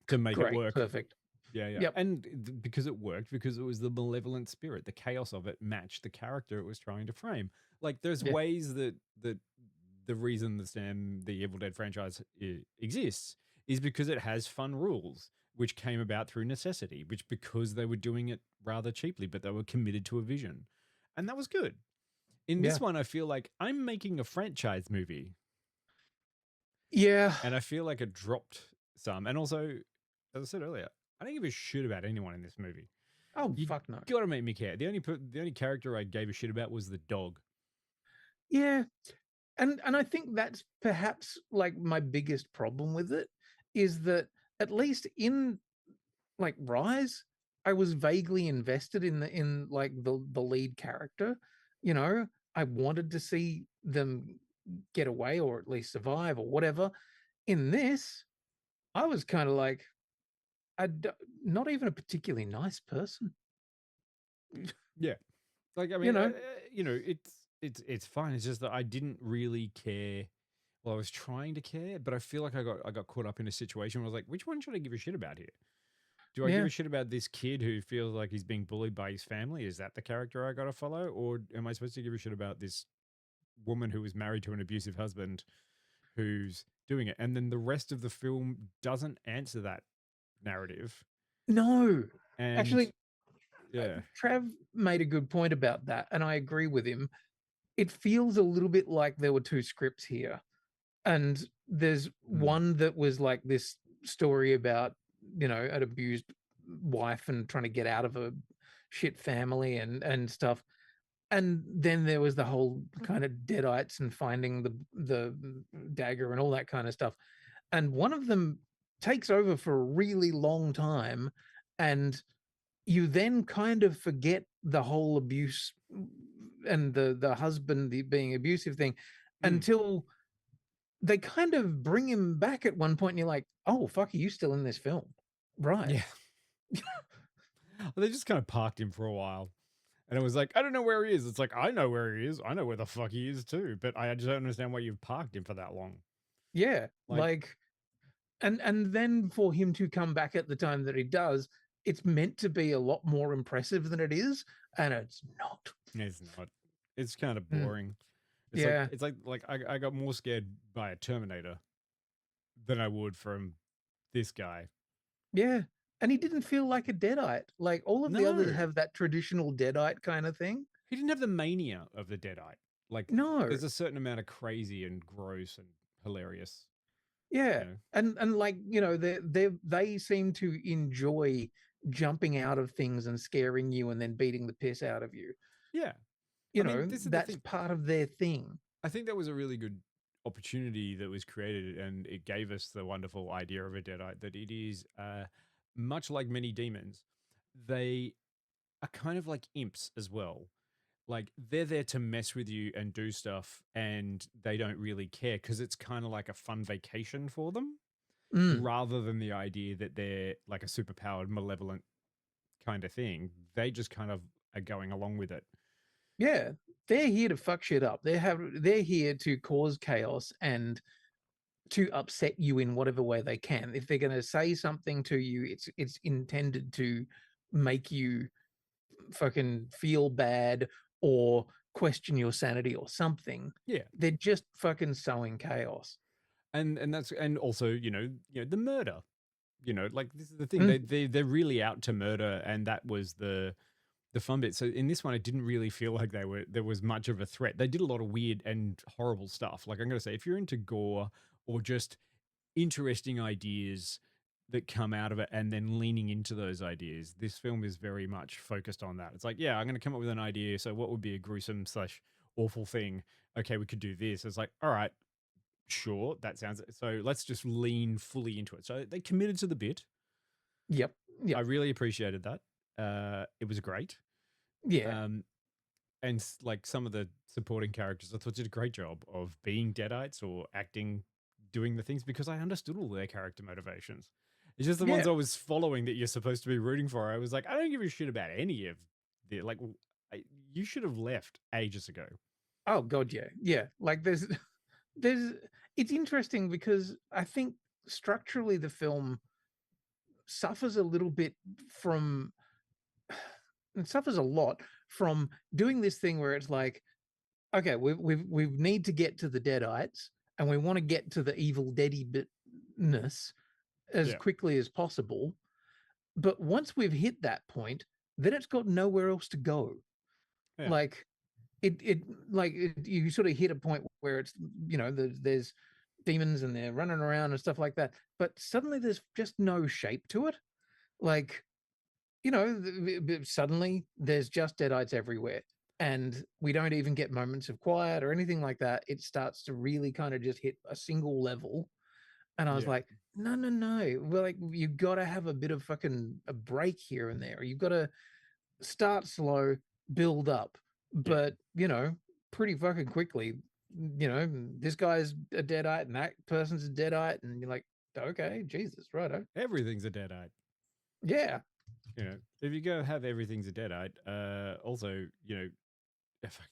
[SPEAKER 6] To make it
[SPEAKER 7] Great,
[SPEAKER 6] work.
[SPEAKER 7] perfect.
[SPEAKER 6] Yeah, yeah.
[SPEAKER 7] Yep.
[SPEAKER 6] And because it worked, because it was the malevolent spirit, the chaos of it matched the character it was trying to frame. Like there's
[SPEAKER 7] Yeah.
[SPEAKER 6] ways that the reason the Evil Dead franchise exists is because it has fun rules, which came about through necessity, which because they were doing it rather cheaply, but they were committed to a vision. And that was good. In this one, I feel like I'm making a franchise movie.
[SPEAKER 7] Yeah.
[SPEAKER 6] And I feel like it dropped some. And also, as I said earlier, I don't give a shit about anyone in this movie.
[SPEAKER 7] Oh,
[SPEAKER 6] You
[SPEAKER 7] fuck no.
[SPEAKER 6] gotta make me care. The only character I gave a shit about was the dog.
[SPEAKER 7] Yeah. And I think that's perhaps like my biggest problem with it is that at least in like Rise, I was vaguely invested in like the lead character. You know, I wanted to see them get away or at least survive or whatever. In this, I was kind of like, not even a particularly nice person.
[SPEAKER 6] Yeah, like I mean, you know, it's fine. It's just that I didn't really care. Well, I was trying to care, but I feel like I got caught up in a situation where I was like, which one should I give a shit about here? Do I give a shit about this kid who feels like he's being bullied by his family? Is that the character I got to follow? Or am I supposed to give a shit about this woman who was married to an abusive husband who's doing it? And then the rest of the film doesn't answer that narrative.
[SPEAKER 7] No.
[SPEAKER 6] And
[SPEAKER 7] actually,
[SPEAKER 6] yeah.
[SPEAKER 7] Trav made a good point about that, and I agree with him. It feels a little bit like there were two scripts here. And there's one that was like this story about, you know, an abused wife and trying to get out of a shit family and stuff. And then there was the whole kind of Deadites and finding the dagger and all that kind of stuff. And one of them takes over for a really long time, and you then kind of forget the whole abuse and the husband being abusive thing until they kind of bring him back at one point and you're like, oh, fuck, are you still in this film? Right.
[SPEAKER 6] Yeah. Well, they just kind of parked him for a while. And it was like, I don't know where he is. It's like, I know where he is. I know where the fuck he is too. But I just don't understand why you've parked him for that long.
[SPEAKER 7] Yeah. Like and then for him to come back at the time that he does, it's meant to be a lot more impressive than it is. And it's not.
[SPEAKER 6] It's not. It's kind of boring. It's
[SPEAKER 7] Yeah.
[SPEAKER 6] like I got more scared by a Terminator than I would from this guy.
[SPEAKER 7] Yeah. And he didn't feel like a Deadite. Like all of the others
[SPEAKER 6] No.
[SPEAKER 7] have that traditional Deadite kind of thing.
[SPEAKER 6] He didn't have the mania of the Deadite. Like,
[SPEAKER 7] No.
[SPEAKER 6] there's a certain amount of crazy and gross and hilarious.
[SPEAKER 7] Yeah.
[SPEAKER 6] You know?
[SPEAKER 7] And like, you know, they seem to enjoy jumping out of things and scaring you and then beating the piss out of you.
[SPEAKER 6] Yeah.
[SPEAKER 7] You
[SPEAKER 6] I mean,
[SPEAKER 7] know,
[SPEAKER 6] this is the
[SPEAKER 7] that's
[SPEAKER 6] thing.
[SPEAKER 7] part of their thing.
[SPEAKER 6] I think that was a really good opportunity that was created, and it gave us the wonderful idea of a Deadite, that it is much like many demons. They are kind of like imps as well. Like, they're there to mess with you and do stuff, and they don't really care because it's kind of like a fun vacation for them, rather than the idea that they're like a superpowered, malevolent kind of thing. They just kind of are going along with it.
[SPEAKER 7] Yeah, they're here to fuck shit up. They're here to cause chaos and to upset you in whatever way they can. If they're going to say something to you, it's intended to make you fucking feel bad or question your sanity or something.
[SPEAKER 6] Yeah,
[SPEAKER 7] they're just fucking sowing chaos.
[SPEAKER 6] And also, you know the murder. You know, like, this is the thing. They're really out to murder, and that was the fun bit. So in this one, it didn't really feel like there was much of a threat. They did a lot of weird and horrible stuff. Like, I'm going to say, if you're into gore or just interesting ideas that come out of it and then leaning into those ideas. This film is very much focused on that. It's like, yeah, I'm going to come up with an idea. So what would be a gruesome / awful thing? Okay, we could do this. It's like, all right, sure, that sounds, so let's just lean fully into it. So they committed to the bit.
[SPEAKER 7] Yep.
[SPEAKER 6] I really appreciated that. It was great.
[SPEAKER 7] Yeah.
[SPEAKER 6] And like some of the supporting characters, I thought did a great job of being Deadites or acting, doing the things, because I understood all their character motivations. It's just the ones I was following that you're supposed to be rooting for. I was like, I don't give a shit about any of the, like, you should have left ages ago.
[SPEAKER 7] Oh God, yeah, yeah. Like there's, it's interesting because I think structurally the film suffers a little bit from, it suffers a lot from doing this thing where it's like, okay, we need to get to the Deadites and we want to get to the evil deady bitness as quickly as possible. But once we've hit that point, then it's got nowhere else to go.
[SPEAKER 6] Yeah.
[SPEAKER 7] Like you sort of hit a point where it's, you know, there's demons and they're running around and stuff like that, but suddenly there's just no shape to it. Like, you know, suddenly there's just Deadites everywhere, and we don't even get moments of quiet or anything like that. It starts to really kind of just hit a single level, and I was like, no, well, like, you've got to have a bit of fucking a break here and there. You've got to start slow, build up, but you know, pretty fucking quickly, you know, this guy's a Deadite and that person's a Deadite, and you're like, okay, Jesus, righto,
[SPEAKER 6] everything's a Deadite.
[SPEAKER 7] Yeah.
[SPEAKER 6] You know, if you go have everything's a Deadite, also, you know,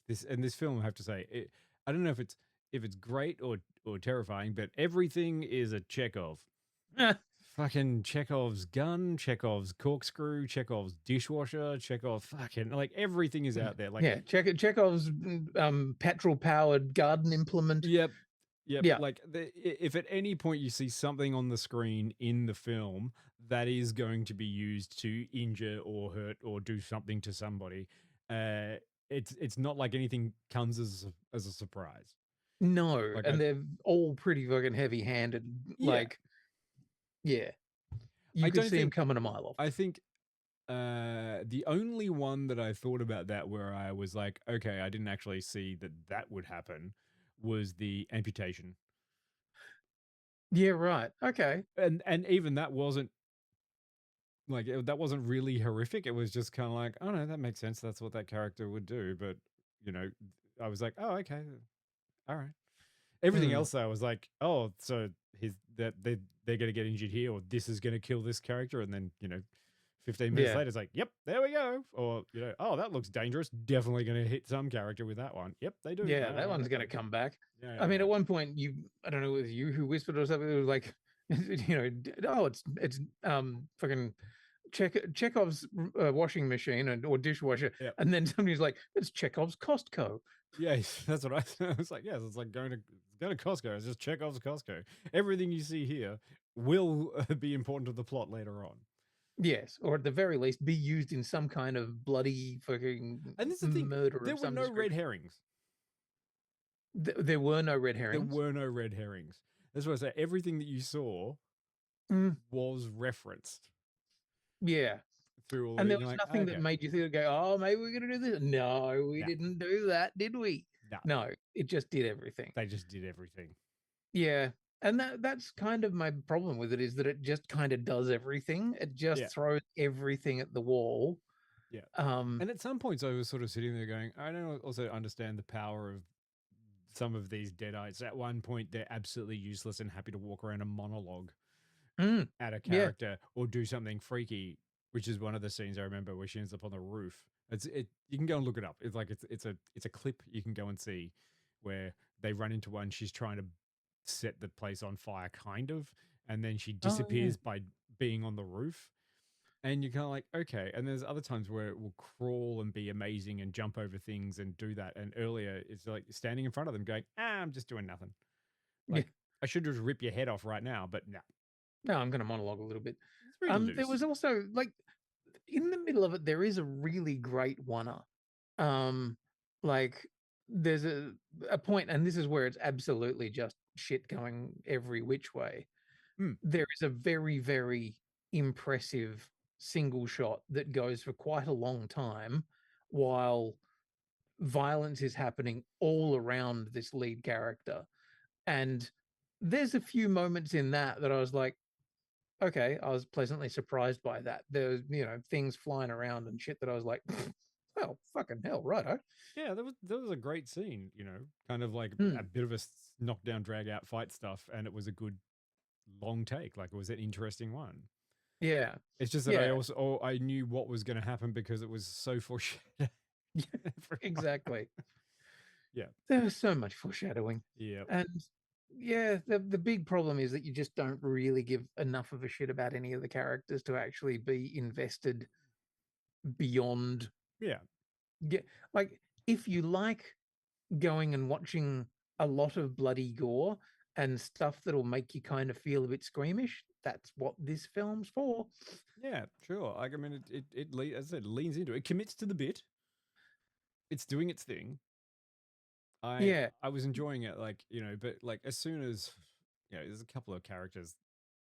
[SPEAKER 6] this film, I have to say, I don't know if it's great or terrifying, but everything is a Chekhov. Fucking Chekhov's gun, Chekhov's corkscrew, Chekhov's dishwasher, Chekhov, fucking, like, everything is out there. Like,
[SPEAKER 7] yeah, Chekhov's petrol powered garden implement.
[SPEAKER 6] Yep. Like, if at any point you see something on the screen in the film that is going to be used to injure or hurt or do something to somebody, it's not like anything comes as a surprise.
[SPEAKER 7] No, like, and they're all pretty fucking heavy handed. Like, yeah, you could see him coming a mile off.
[SPEAKER 6] I think the only one that I thought about that where I was like, okay, I didn't actually see that would happen, was the amputation.
[SPEAKER 7] Yeah, right. Okay.
[SPEAKER 6] And even that wasn't like, that wasn't really horrific. It was just kind of like, oh no, that makes sense. That's what that character would do. But, you know, I was like, oh, okay, all right. Everything else, I was like, oh, so they're going to get injured here, or this is going to kill this character, and then, you know, 15 minutes later, it's like, yep, there we go. Or, you know, oh, that looks dangerous. Definitely going to hit some character with that one. Yep, they do.
[SPEAKER 7] Yeah, that one's going to come back. Yeah, I mean, at one point, I don't know, it was you who whispered or something. It was like, you know, oh, it's fucking Chekhov's washing machine or dishwasher. Yep. And then somebody's like, it's Chekhov's Costco.
[SPEAKER 6] Yeah, that's what I was like. Yes, it's like going to Costco. It's just Chekhov's Costco. Everything you see here will be important to the plot later on.
[SPEAKER 7] Yes, or at the very least, be used in some kind of bloody fucking
[SPEAKER 6] and this is the thing,
[SPEAKER 7] murder.
[SPEAKER 6] There were no red herrings.
[SPEAKER 7] There were no red herrings.
[SPEAKER 6] There were no red herrings. That's what I say. Everything that you saw was referenced.
[SPEAKER 7] Yeah.
[SPEAKER 6] Through all
[SPEAKER 7] and there was nothing that made you think, go, oh, maybe we're going to do this. No, we didn't do that, did we? No, it just did everything.
[SPEAKER 6] They just did everything.
[SPEAKER 7] Yeah. And that's kind of my problem with it, is that it just kind of does everything. It just throws everything at the wall.
[SPEAKER 6] Yeah. And at some points I was sort of sitting there going, I don't also understand the power of some of these Deadites. At one point, they're absolutely useless and happy to walk around and monologue at a character or do something freaky, which is one of the scenes I remember where she ends up on the roof. You can go and look it up. It's like it's a clip you can go and see where they run into one. She's trying to set the place on fire, kind of, and then she disappears by being on the roof. And you're kind of like, okay. And there's other times where it will crawl and be amazing and jump over things and do that. And earlier, it's like standing in front of them going, I'm just doing nothing. Like, I should just rip your head off right now, but no.
[SPEAKER 7] No, I'm going to monologue a little bit. There was also, like, in the middle of it, there is a really great one-er. Like, there's a point, and this is where it's absolutely just shit going every which way. there is a very, very impressive single shot that goes for quite a long time while violence is happening all around this lead character. And there's a few moments in that I was like, okay, I was pleasantly surprised by that. There's, things flying around and shit that I was like, well, fucking hell, righto.
[SPEAKER 6] Yeah, there was a great scene, kind of like
[SPEAKER 7] Hmm.
[SPEAKER 6] a bit of a knockdown, drag out fight stuff, and it was a good long take. Like it was an interesting one.
[SPEAKER 7] Yeah.
[SPEAKER 6] It's just that I knew what was going to happen because it was so foreshadowed.
[SPEAKER 7] Exactly.
[SPEAKER 6] Yeah.
[SPEAKER 7] There was so much foreshadowing.
[SPEAKER 6] Yeah.
[SPEAKER 7] And yeah, the big problem is that you just don't really give enough of a shit about any of the characters to actually be invested beyond.
[SPEAKER 6] Yeah.
[SPEAKER 7] Like if you like going and watching a lot of bloody gore and stuff that'll make you kind of feel a bit squeamish, that's what this film's for.
[SPEAKER 6] Yeah, sure. Like, I mean, as I said, leans into it. It commits to the bit. It's doing its thing. I was enjoying it, but like as soon as, there's a couple of characters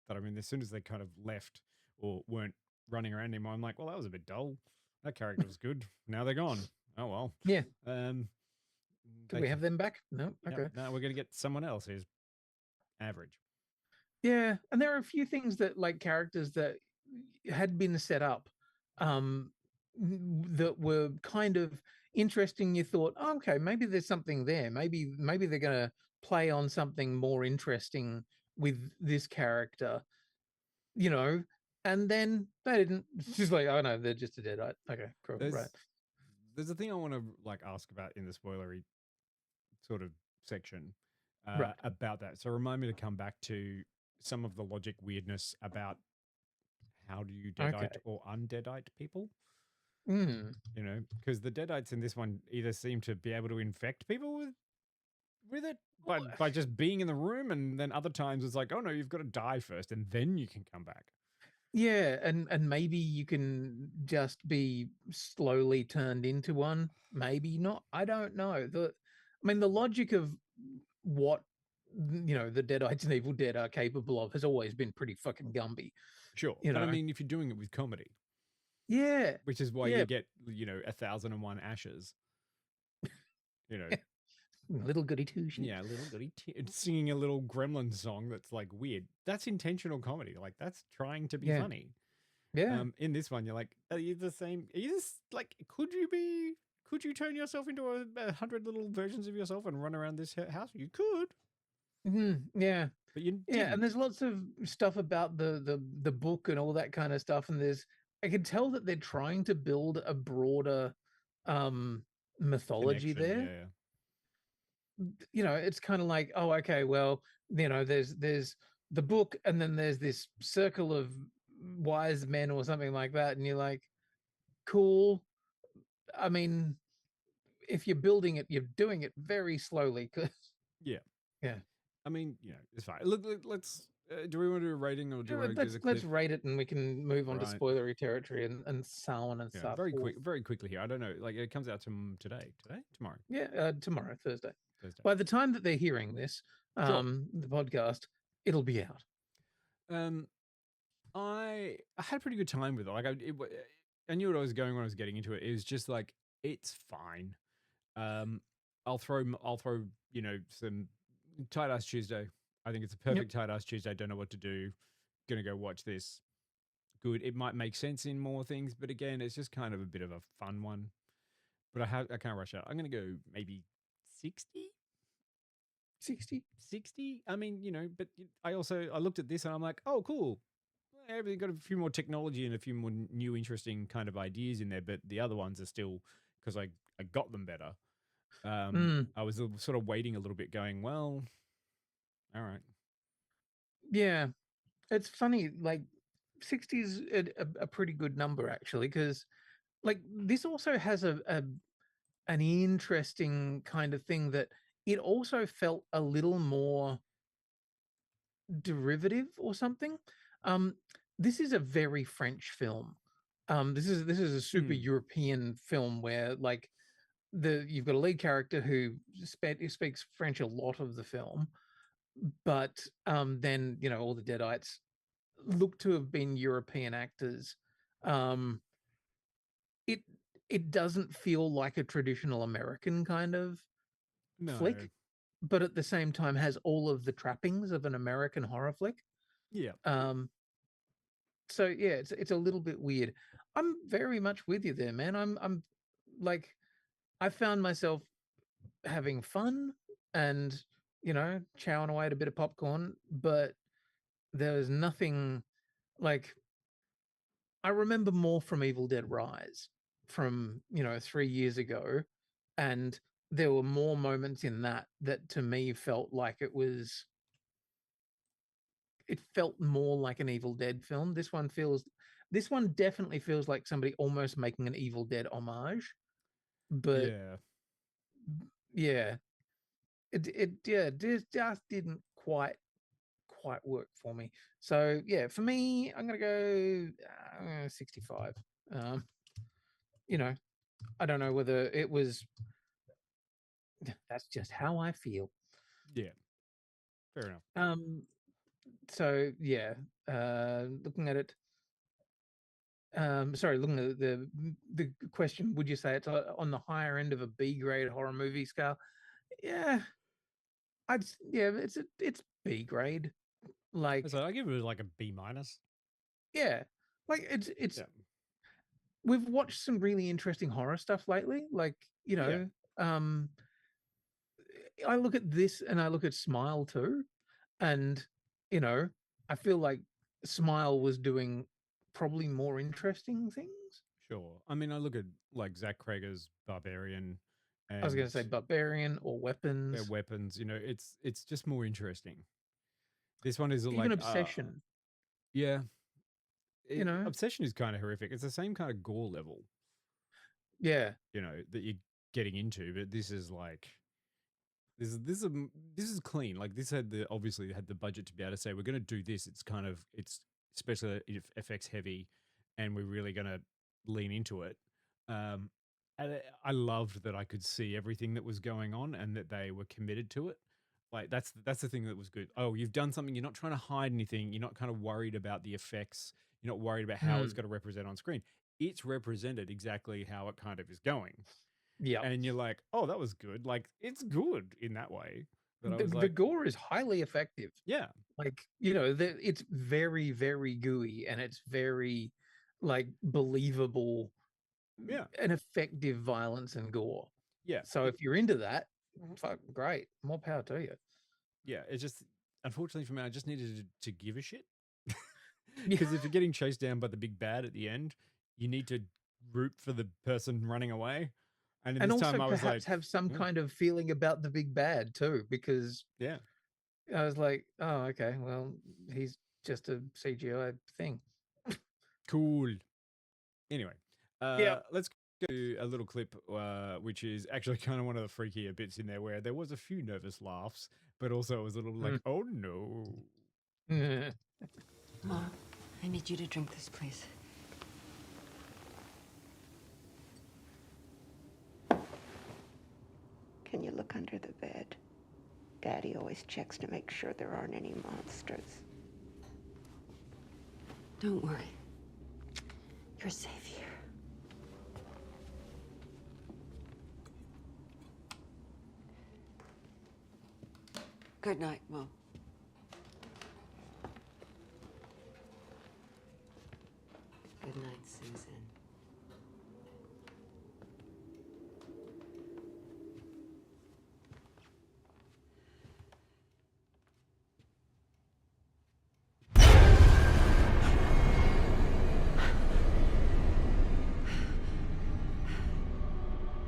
[SPEAKER 6] that, I mean, as soon as they kind of left or weren't running around anymore, I'm like, well, that was a bit dull. That character was good. Now they're gone. Oh, well.
[SPEAKER 7] Yeah.
[SPEAKER 6] Do
[SPEAKER 7] we have them back? No. Okay.
[SPEAKER 6] No, we're going to get someone else who's average.
[SPEAKER 7] Yeah. And there are a few things that like characters that had been set up that were kind of interesting. You thought, oh, okay, maybe there's something there. Maybe they're going to play on something more interesting with this character, and then they didn't. It's just like, oh no, they're just a Deadite. Okay, cool. Right.
[SPEAKER 6] There's a thing I want to like ask about in the spoilery sort of section about that. So remind me to come back to some of the logic weirdness about how do you Deadite or undeadite people? Because the Deadites in this one either seem to be able to infect people with it by just being in the room, and then other times it's like, oh no, you've got to die first and then you can come back.
[SPEAKER 7] Yeah, and maybe you can just be slowly turned into one. Maybe not. I don't know. The logic of what the Deadites and Evil Dead are capable of has always been pretty fucking Gumby.
[SPEAKER 6] Sure, but I mean, if you're doing it with comedy,
[SPEAKER 7] yeah,
[SPEAKER 6] which is why you get 1,001 ashes.
[SPEAKER 7] Little goody two shoes.
[SPEAKER 6] Yeah, little goody singing a little gremlin song that's like weird. That's intentional comedy. Like that's trying to be funny.
[SPEAKER 7] Yeah.
[SPEAKER 6] In this one, you're like, are you the same? Are you just like, could you turn yourself into 100 little versions of yourself and run around this house? You could.
[SPEAKER 7] Yeah.
[SPEAKER 6] But you
[SPEAKER 7] didn't. And there's lots of stuff about the book and all that kind of stuff. And I can tell that they're trying to build a broader mythology there.
[SPEAKER 6] Yeah.
[SPEAKER 7] It's kind of like, oh, okay, well, there's the book, and then there's this circle of wise men or something like that, and you're like, cool. I mean, if you're building it, you're doing it very slowly.
[SPEAKER 6] Yeah. I mean, it's fine. Look, let's. Do we want to do a rating, or do we want to
[SPEAKER 7] let's rate it, and we can move on to spoilery territory and so on and stuff.
[SPEAKER 6] Very quickly here. I don't know. Like it comes out today, tomorrow.
[SPEAKER 7] Yeah, tomorrow, Thursday. By the time that they're hearing this, the podcast, it'll be out.
[SPEAKER 6] I had a pretty good time with it. Like I knew what I was going when I was getting into it. It was just like it's fine. I'll throw some tight ass Tuesday. I think it's a perfect tight ass Tuesday. Don't know what to do. Gonna go watch this. Good. It might make sense in more things, but again, it's just kind of a bit of a fun one. But I can't rush out. I'm gonna go maybe 60. 60. I mean, but I looked at this and I'm like, oh, cool. Everything got a few more technology and a few more new, interesting kind of ideas in there. But the other ones are still because I got them better. I was sort of waiting a little bit, going, well, all right.
[SPEAKER 7] Yeah, it's funny. Like 60 is a pretty good number actually, because like this also has an interesting kind of thing that it also felt a little more derivative or something. This is a very French film. This is a super European film where like you've got a lead character who speaks French a lot of the film, but then all the Deadites look to have been European actors. It doesn't feel like a traditional American kind of flick,
[SPEAKER 6] No.
[SPEAKER 7] but at the same time has all of the trappings of an American horror flick.
[SPEAKER 6] Yeah.
[SPEAKER 7] So yeah, it's a little bit weird. I'm very much with you there, man. I'm like, I found myself having fun and chowing away at a bit of popcorn, but there was nothing like, I remember more from Evil Dead Rise from 3 years ago, and there were more moments in that to me felt like it felt more like an Evil Dead film. This one definitely feels like somebody almost making an Evil Dead homage. But
[SPEAKER 6] Yeah.
[SPEAKER 7] yeah, just didn't quite work for me. So yeah, for me, I'm gonna go 65. I don't know whether it was. That's just how I feel.
[SPEAKER 6] Yeah. Fair enough.
[SPEAKER 7] So yeah, looking at it. Sorry, looking at the question, would you say it's on the higher end of a B grade horror movie scale? Yeah, it's B grade. Like,
[SPEAKER 6] So I give it like a B minus.
[SPEAKER 7] yeah, like it's
[SPEAKER 6] Yeah.
[SPEAKER 7] we've watched some really interesting horror stuff lately. Like, I look at this and I look at Smile too, and I feel like Smile was doing probably more interesting things.
[SPEAKER 6] Sure. I mean, I look at like Zach Crager's Barbarian,
[SPEAKER 7] I was going
[SPEAKER 6] and
[SPEAKER 7] to say Barbarian or
[SPEAKER 6] their
[SPEAKER 7] Weapons,
[SPEAKER 6] weapons. It's just more interesting. This one is
[SPEAKER 7] even
[SPEAKER 6] like
[SPEAKER 7] Obsession.
[SPEAKER 6] yeah.
[SPEAKER 7] You know,
[SPEAKER 6] Obsession is kind of horrific. It's the same kind of gore level,
[SPEAKER 7] yeah,
[SPEAKER 6] that you're getting into, but this is like this is clean. Like this obviously had the budget to be able to say we're going to do this. It's special effects heavy, and we're really going to lean into it. And I loved that I could see everything that was going on and that they were committed to it. Like that's the thing that was good. Oh, you've done something. You're not trying to hide anything. You're not kind of worried about the effects. You're not worried about how it's going to represent on screen. It's represented exactly how it kind of is going.
[SPEAKER 7] yeah.
[SPEAKER 6] And you're like, oh, that was good. Like it's good in that way. But I was
[SPEAKER 7] The
[SPEAKER 6] like,
[SPEAKER 7] gore is highly effective.
[SPEAKER 6] yeah,
[SPEAKER 7] Like, it's very, very gooey, and it's very like believable
[SPEAKER 6] yeah,
[SPEAKER 7] and effective violence and gore.
[SPEAKER 6] yeah.
[SPEAKER 7] So if you're into that, fuck, great, more power to you.
[SPEAKER 6] Yeah, it's just unfortunately for me, I just needed to give a shit. Because if you're getting chased down by the big bad at the end, you need to root for the person running away. And in
[SPEAKER 7] And
[SPEAKER 6] this
[SPEAKER 7] also
[SPEAKER 6] time, I was
[SPEAKER 7] perhaps
[SPEAKER 6] like,
[SPEAKER 7] have some kind of feeling about the big bad too, because
[SPEAKER 6] yeah,
[SPEAKER 7] I was like, oh, okay, well, he's just a CGI thing.
[SPEAKER 6] cool. Anyway,
[SPEAKER 7] Yeah.
[SPEAKER 6] let's go to a little clip, which is actually kind of one of the freakier bits in there, where there was a few nervous laughs, but also it was a little like, oh no.
[SPEAKER 2] Mom, I need you to drink this, please.
[SPEAKER 8] Can you look under the bed? Daddy always checks to make sure there aren't any monsters.
[SPEAKER 2] Don't worry. You're safe here. Good night, Mom. Good night, Susan.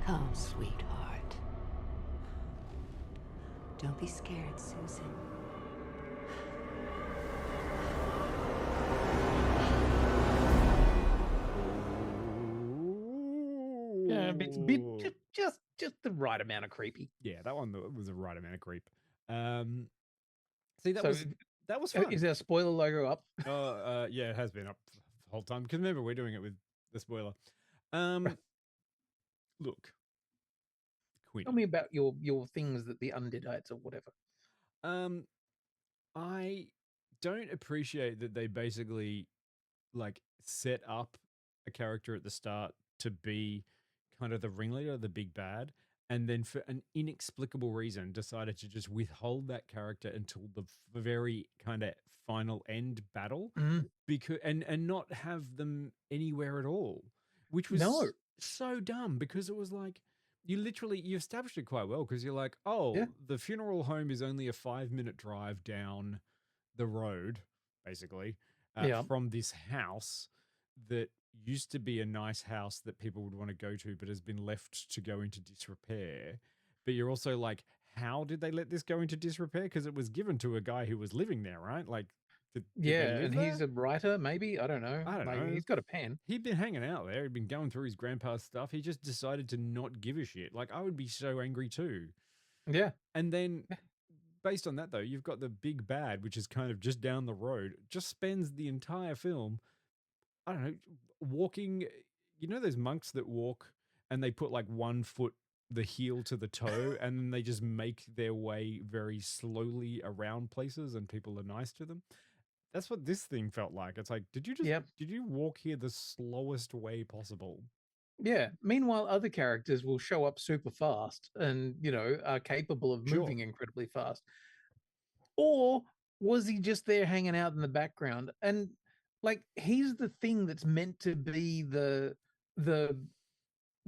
[SPEAKER 2] Come, sweetheart. Don't be scared, Susan.
[SPEAKER 7] Yeah, it's just the right amount of creepy.
[SPEAKER 6] Yeah, that one was the right amount of creep. See, that was
[SPEAKER 7] So
[SPEAKER 6] fun.
[SPEAKER 7] is our spoiler logo up?
[SPEAKER 6] Yeah, it has been up the whole time. Because remember, we're doing it with the spoiler. Look, Quinny.
[SPEAKER 7] Tell me about your things that the Undeadites or whatever.
[SPEAKER 6] I don't appreciate that they basically like set up a character at the start to be kind of the ringleader, the big bad, and then for an inexplicable reason decided to just withhold that character until the very kind of final end battle
[SPEAKER 7] Mm.
[SPEAKER 6] because and not have them anywhere at all, which was
[SPEAKER 7] No.
[SPEAKER 6] so dumb because it was like you established it quite well because you're like, oh,
[SPEAKER 7] Yeah.
[SPEAKER 6] the funeral home is only a 5-minute drive down the road, basically,
[SPEAKER 7] Yeah.
[SPEAKER 6] from this house that used to be a nice house that people would want to go to, but has been left to go into disrepair. But you're also like, how did they let this go into disrepair? Because it was given to a guy who was living there, right? Like, did they
[SPEAKER 7] Yeah,
[SPEAKER 6] live
[SPEAKER 7] and
[SPEAKER 6] there?
[SPEAKER 7] he's a writer, maybe. I don't know.
[SPEAKER 6] I don't
[SPEAKER 7] Like,
[SPEAKER 6] know.
[SPEAKER 7] he's got a pen.
[SPEAKER 6] He'd been hanging out there. He'd been going through his grandpa's stuff. He just decided to not give a shit. Like, I would be so angry too.
[SPEAKER 7] Yeah.
[SPEAKER 6] And then, based on that, though, you've got the big bad, which is kind of just down the road, just spends the entire film, I don't know, walking. You know, those monks that walk and they put like 1 foot, the heel to the toe, and then they just make their way very slowly around places and people are nice to them. That's what this thing felt like. It's like, did you walk here the slowest way possible?
[SPEAKER 7] Yeah. Meanwhile, other characters will show up super fast and, are capable of
[SPEAKER 6] Sure.
[SPEAKER 7] moving incredibly fast. Or was he just there hanging out in the background? And like, he's the thing that's meant to be the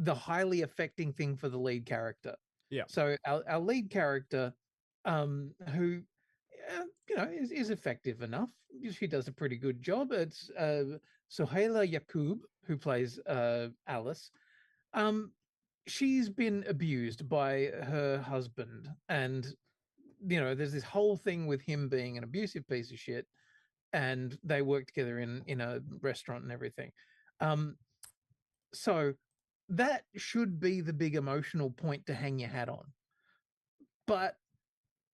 [SPEAKER 7] highly affecting thing for the lead character.
[SPEAKER 6] Yeah.
[SPEAKER 7] So our lead character, who, is effective enough. She does a pretty good job. It's Souheila Yacoub, who plays Alice. She's been abused by her husband, and there's this whole thing with him being an abusive piece of shit, and they work together in a restaurant and everything. So that should be the big emotional point to hang your hat on. But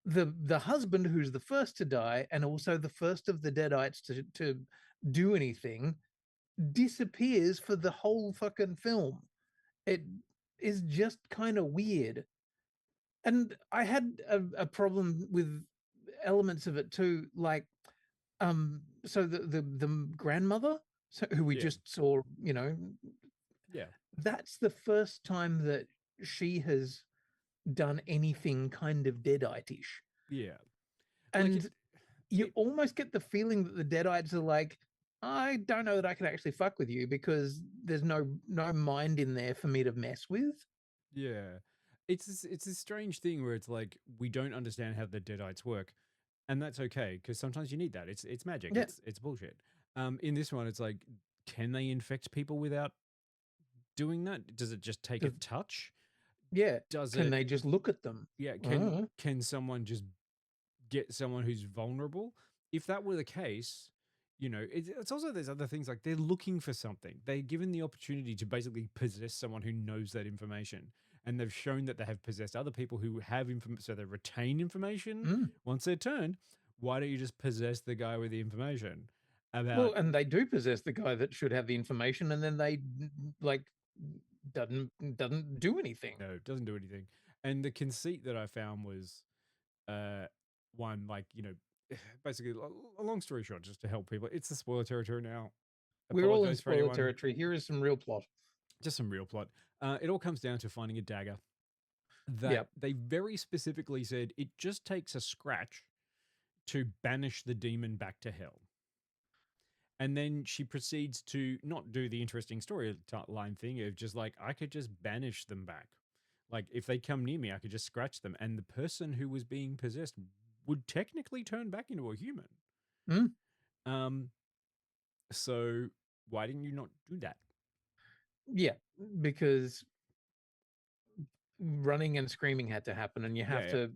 [SPEAKER 7] the husband, who's the first to die and also the first of the Deadites to do anything, disappears for the whole fucking film. It is just kind of weird. And I had a problem with elements of it too, like so the grandmother, who we just saw,
[SPEAKER 6] Yeah.
[SPEAKER 7] that's the first time that she has done anything kind of Deadite-ish.
[SPEAKER 6] Yeah.
[SPEAKER 7] And you almost get the feeling that the Deadites are like, I don't know that I can actually fuck with you because there's no mind in there for me to mess with.
[SPEAKER 6] Yeah. It's a strange thing where it's like we don't understand how the Deadites work, and that's okay because sometimes you need that. It's magic.
[SPEAKER 7] Yeah.
[SPEAKER 6] It's bullshit. In this one, it's like, can they infect people without doing that? Does it just take a touch?
[SPEAKER 7] Yeah.
[SPEAKER 6] Can
[SPEAKER 7] they just look at them?
[SPEAKER 6] Yeah. Can someone just get someone who's vulnerable? If that were the case, it's also there's other things like they're looking for something. They're given the opportunity to basically possess someone who knows that information. And they've shown that they have possessed other people who have information, so they retain information once they're turned. Why don't you just possess the guy with the information?
[SPEAKER 7] Well, and they do possess the guy that should have the information, and then they like doesn't do anything.
[SPEAKER 6] No, it doesn't do anything. And the conceit that I found was one, like, basically, a long story short, just to help people. It's the spoiler territory now.
[SPEAKER 7] We're all in spoiler territory. Here is some real plot.
[SPEAKER 6] Just some real plot. It all comes down to finding a dagger that they very specifically said it just takes a scratch to banish the demon back to hell. And then she proceeds to not do the interesting storyline thing of just like, I could just banish them back. Like, if they come near me, I could just scratch them. And the person who was being possessed would technically turn back into a human. So why didn't you not do that?
[SPEAKER 7] Yeah, because running and screaming had to happen, and you have to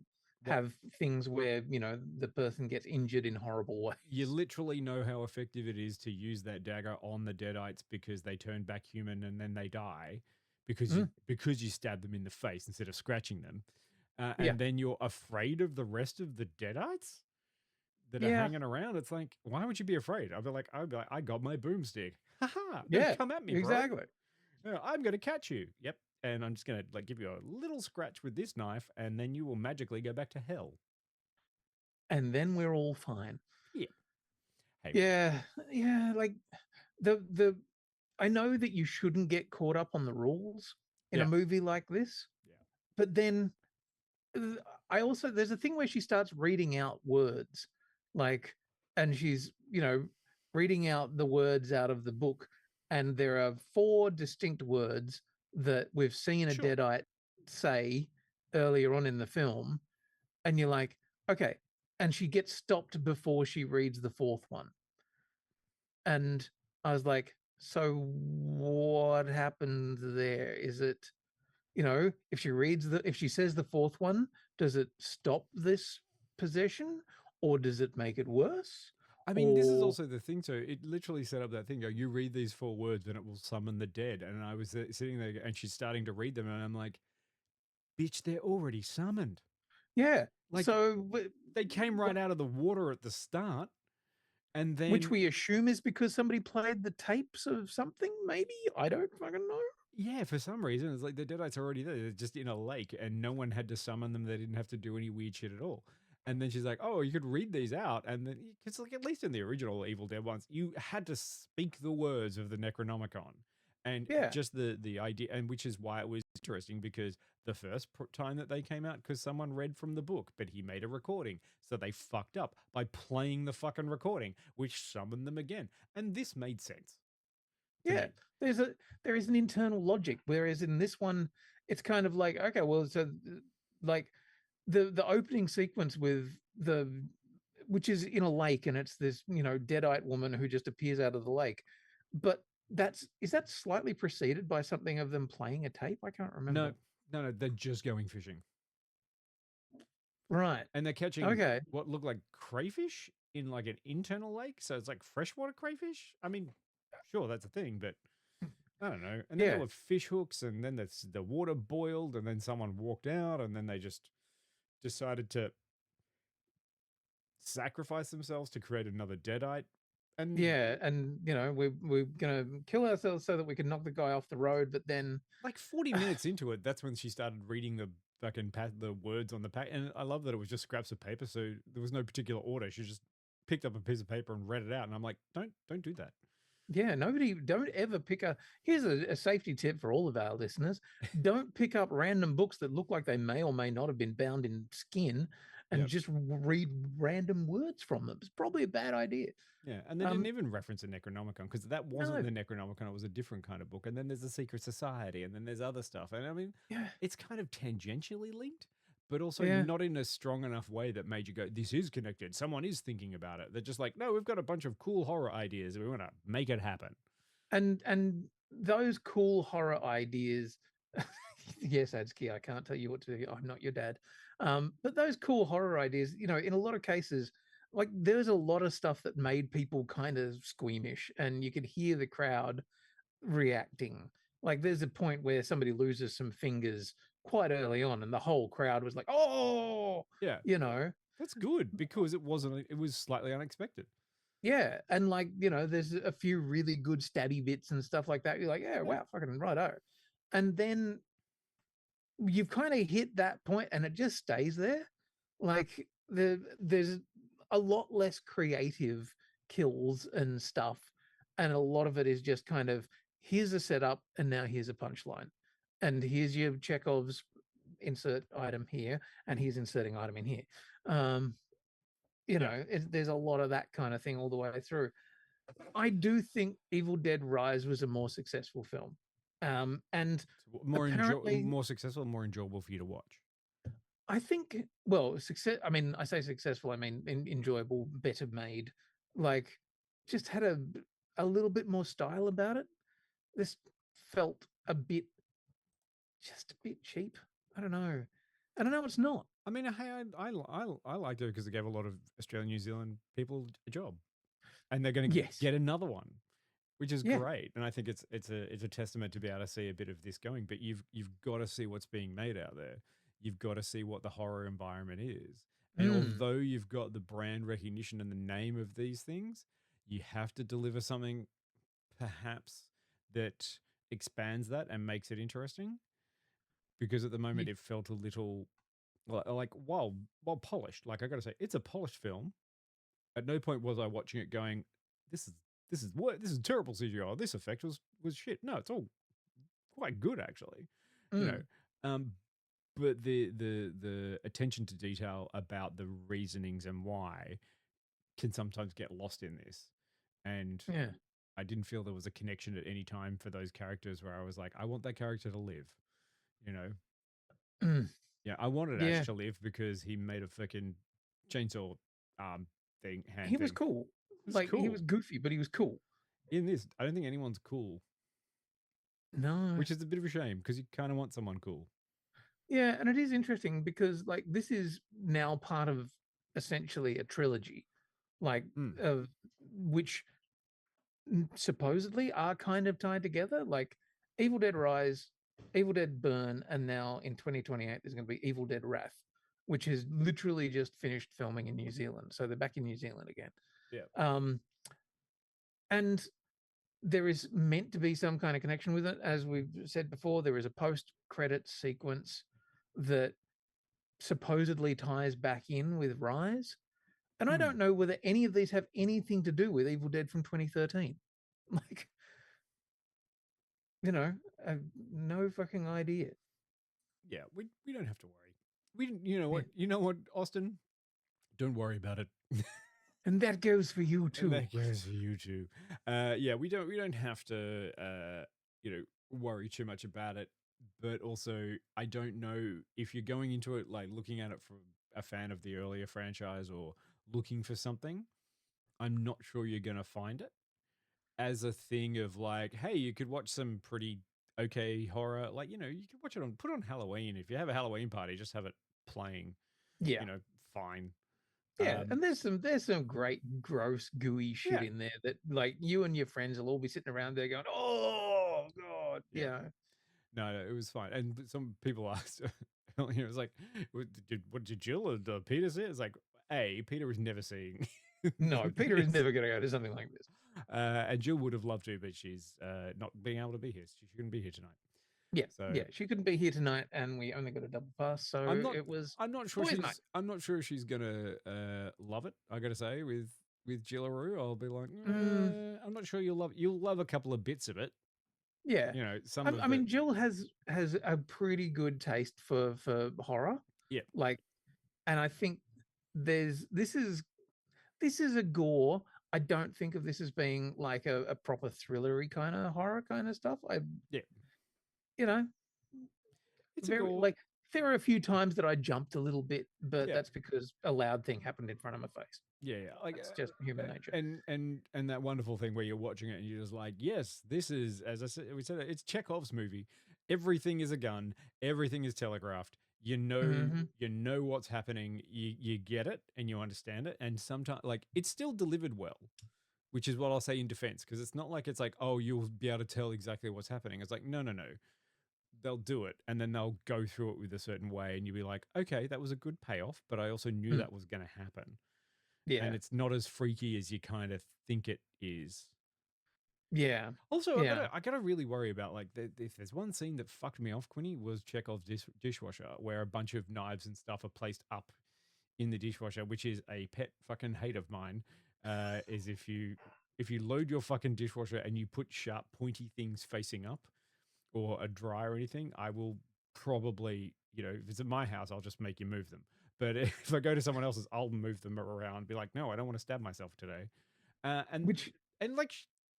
[SPEAKER 7] have things where, the person gets injured in horrible ways.
[SPEAKER 6] You literally know how effective it is to use that dagger on the Deadites because they turn back human and then they die because you stab them in the face instead of scratching them. And then you're afraid of the rest of the Deadites that are hanging around. It's like, why would you be afraid? I'd be like, I got my boomstick. Ha-ha. Come at me, bro.
[SPEAKER 7] Exactly.
[SPEAKER 6] Yeah, I'm going to catch you. Yep. And I'm just going to give you a little scratch with this knife, and then you will magically go back to hell.
[SPEAKER 7] and then we're all fine.
[SPEAKER 6] Yeah. Hey,
[SPEAKER 7] Yeah, like the I know that you shouldn't get caught up on the rules in a
[SPEAKER 6] Yeah.
[SPEAKER 7] movie like this,
[SPEAKER 6] Yeah.
[SPEAKER 7] but then I also there's a thing where she starts reading out words, like, and she's reading out the words out of the book, and there are 4 distinct words that we've seen a
[SPEAKER 6] Sure.
[SPEAKER 7] Deadite say earlier on in the film, and you're like, okay, and she gets stopped before she reads the 4th one, and I was like, so what happened there? Is it, if she says the 4th one, does it stop this possession, or does it make it worse?
[SPEAKER 6] I mean, this is
[SPEAKER 7] Or
[SPEAKER 6] also the thing. So it literally set up that thing. You read these 4 words and it will summon the dead. And I was sitting there and she's starting to read them. And I'm like, bitch, they're already summoned.
[SPEAKER 7] yeah,
[SPEAKER 6] Like,
[SPEAKER 7] so
[SPEAKER 6] they came right out of the water at the start. And then,
[SPEAKER 7] which we assume is because somebody played the tapes of something, maybe? I don't fucking know.
[SPEAKER 6] yeah, for some reason, it's like the Deadites are already there. They're just in a lake and no one had to summon them. They didn't have to do any weird shit at all. And then she's like, oh, you could read these out. And then, because like at least in the original Evil Dead ones, you had to speak the words of the Necronomicon. And
[SPEAKER 7] Yeah.
[SPEAKER 6] just the idea, and which is why it was interesting, because the first time that they came out, because someone read from the book, but he made a recording. So they fucked up by playing the fucking recording, which summoned them again. And this made sense.
[SPEAKER 7] Yeah, there is an internal logic, whereas in this one, it's kind of like, okay, well, so like the opening sequence with which is in a lake, and it's this deadite woman who just appears out of the lake, but is that slightly preceded by something of them playing a tape? I can't remember.
[SPEAKER 6] No, they're just going fishing.
[SPEAKER 7] Right.
[SPEAKER 6] And they're catching
[SPEAKER 7] Okay.
[SPEAKER 6] what look like crayfish in like an internal lake. So it's like freshwater crayfish. I mean, sure, that's a thing, but I don't know. And then there were fish hooks, and then the water boiled, and then someone walked out, and then they just decided to sacrifice themselves to create another Deadite. And
[SPEAKER 7] yeah, and we're gonna kill ourselves so that we can knock the guy off the road, but then
[SPEAKER 6] like 40 minutes into it, that's when she started reading the fucking the words on the pack. And I love that it was just scraps of paper, so there was no particular order. She just picked up a piece of paper and read it out, and I'm like, don't do that.
[SPEAKER 7] Yeah, don't ever pick up. Here's a safety tip for all of our listeners. Don't pick up random books that look like they may or may not have been bound in skin and just read random words from them. It's probably a bad idea.
[SPEAKER 6] Yeah, and they didn't even reference a Necronomicon, because that wasn't the Necronomicon. It was a different kind of book. And then there's the Secret Society, and then there's other stuff. And I mean, it's kind of tangentially linked, but also not in a strong enough way that made you go, this is connected. Someone is thinking about it. They're just like, no, we've got a bunch of cool horror ideas. We want to make it happen.
[SPEAKER 7] And those cool horror ideas, yes, Adsky, I can't tell you what to do. I'm not your dad. But those cool horror ideas, in a lot of cases, like there's a lot of stuff that made people kind of squeamish, and you could hear the crowd reacting. Like there's a point where somebody loses some fingers quite early on, and the whole crowd was like, oh,
[SPEAKER 6] yeah, that's good, because it was slightly unexpected.
[SPEAKER 7] Yeah, and like there's a few really good stabby bits and stuff like that. You're like, yeah, wow, fucking righto. And then you've kind of hit that point, and it just stays there. Like there's a lot less creative kills and stuff, and a lot of it is just kind of, here's a setup, and now here's a punchline, and here's your Chekhov's insert item here, and here's inserting item in here. There's a lot of that kind of thing all the way through. I do think Evil Dead Rise was a more successful film, and
[SPEAKER 6] more successful, more enjoyable for you to watch.
[SPEAKER 7] I think, well, success. I mean, I say successful, I mean enjoyable, better made. Like, just had a little bit more style about it. This felt just a bit cheap. I don't know. It's not.
[SPEAKER 6] I mean, hey, I liked it because it gave a lot of Australian, New Zealand people a job, and they're going to get another one, which is great. And I think it's a testament to be able to see a bit of this going. But you've got to see what's being made out there. You've got to see what the horror environment is. And although you've got the brand recognition and the name of these things, you have to deliver something perhaps that expands that and makes it interesting. Because at the moment it felt a little like while polished. Like I got to say, it's a polished film. At no point was I watching it going, this is terrible CGI. This effect was shit. No, it's all quite good actually. You know, but the attention to detail about the reasonings and why can sometimes get lost in this. And I didn't feel there was a connection at any time for those characters where I was like, I want that character to live, you know? Yeah, I wanted Ash to live because he made a freaking chainsaw thing.
[SPEAKER 7] He was cool. He was goofy, but he was cool.
[SPEAKER 6] In this, I don't think anyone's cool.
[SPEAKER 7] No.
[SPEAKER 6] Which is a bit of a shame because you kind of want someone cool.
[SPEAKER 7] Yeah, and it is interesting because like this is now part of essentially a trilogy, like of which supposedly are kind of tied together. Like Evil Dead Rise, Evil Dead Burn, and now in 2028 there's going to be Evil Dead Wrath, which is literally just finished filming in New Zealand. So they're back in New Zealand again.
[SPEAKER 6] Yeah.
[SPEAKER 7] And there is meant to be some kind of connection with it. As we've said before, there is a post-credit sequence that supposedly ties back in with Rise. And I don't know whether any of these have anything to do with Evil Dead from 2013. Like, you know, I have no fucking idea.
[SPEAKER 6] Yeah, we don't have to worry. We didn't, you know what? You know what, Austin? Don't worry about it.
[SPEAKER 7] And that goes for you too.
[SPEAKER 6] And that goes for you too. Yeah, we don't have to you know, worry too much about it. But also, I don't know if you're going into it like looking at it from a fan of the earlier franchise or looking for something, I'm not sure you're going to find it as a thing of like, hey, you could watch some pretty okay horror. Like, you know, you could watch it put on Halloween. If you have a Halloween party, just have it playing.
[SPEAKER 7] Yeah.
[SPEAKER 6] You know, fine.
[SPEAKER 7] Yeah, and there's some great gross gooey shit in there that like you and your friends will all be sitting around there going, "Oh God!" Yeah.
[SPEAKER 6] No, it was fine. And some people asked, you know, it was like, what did Jill and Peter say? It's like, Peter is never seeing.
[SPEAKER 7] No, Peter is never going to go to something like this.
[SPEAKER 6] And Jill would have loved to, but she's not being able to be here. She couldn't be here tonight.
[SPEAKER 7] Yeah, so, yeah, she couldn't be here tonight, and we only got a double pass, so
[SPEAKER 6] I'm not sure I'm not sure she's gonna love it. I gotta say, with Jillaroo, I'll be like, I'm not sure you'll love a couple of bits of it.
[SPEAKER 7] Yeah,
[SPEAKER 6] you know,
[SPEAKER 7] I mean, Jill has a pretty good taste for horror.
[SPEAKER 6] Yeah,
[SPEAKER 7] like, and I think this is a gore. I don't think of this as being like a proper thrillery kind of horror kind of stuff. You know, it's very like there are a few times that I jumped a little bit, but that's because a loud thing happened in front of my face.
[SPEAKER 6] Yeah, like
[SPEAKER 7] it's just human nature.
[SPEAKER 6] And that wonderful thing where you're watching it and you're just like, yes, this is, as I said, it's Chekhov's movie. Everything is a gun. Everything is telegraphed. You know what's happening. You get it and you understand it. And sometimes, like, it's still delivered well, which is what I'll say in defense, because it's not like it's like, oh, you'll be able to tell exactly what's happening. It's like, no. They'll do it and then they'll go through it with a certain way and you'll be like, okay, that was a good payoff, but I also knew that was going to happen.
[SPEAKER 7] Yeah.
[SPEAKER 6] And it's not as freaky as you kind of think it is.
[SPEAKER 7] Yeah.
[SPEAKER 6] Also, I gotta really worry about, like, if there's one scene that fucked me off, Quinny, was Chekhov's dishwasher, where a bunch of knives and stuff are placed up in the dishwasher, which is a pet fucking hate of mine, is if you load your fucking dishwasher and you put sharp, pointy things facing up, or a dryer or anything, I will probably, you know, if it's at my house, I'll just make you move them. But if I go to someone else's, I'll move them around and be like, no, I don't want to stab myself today. And like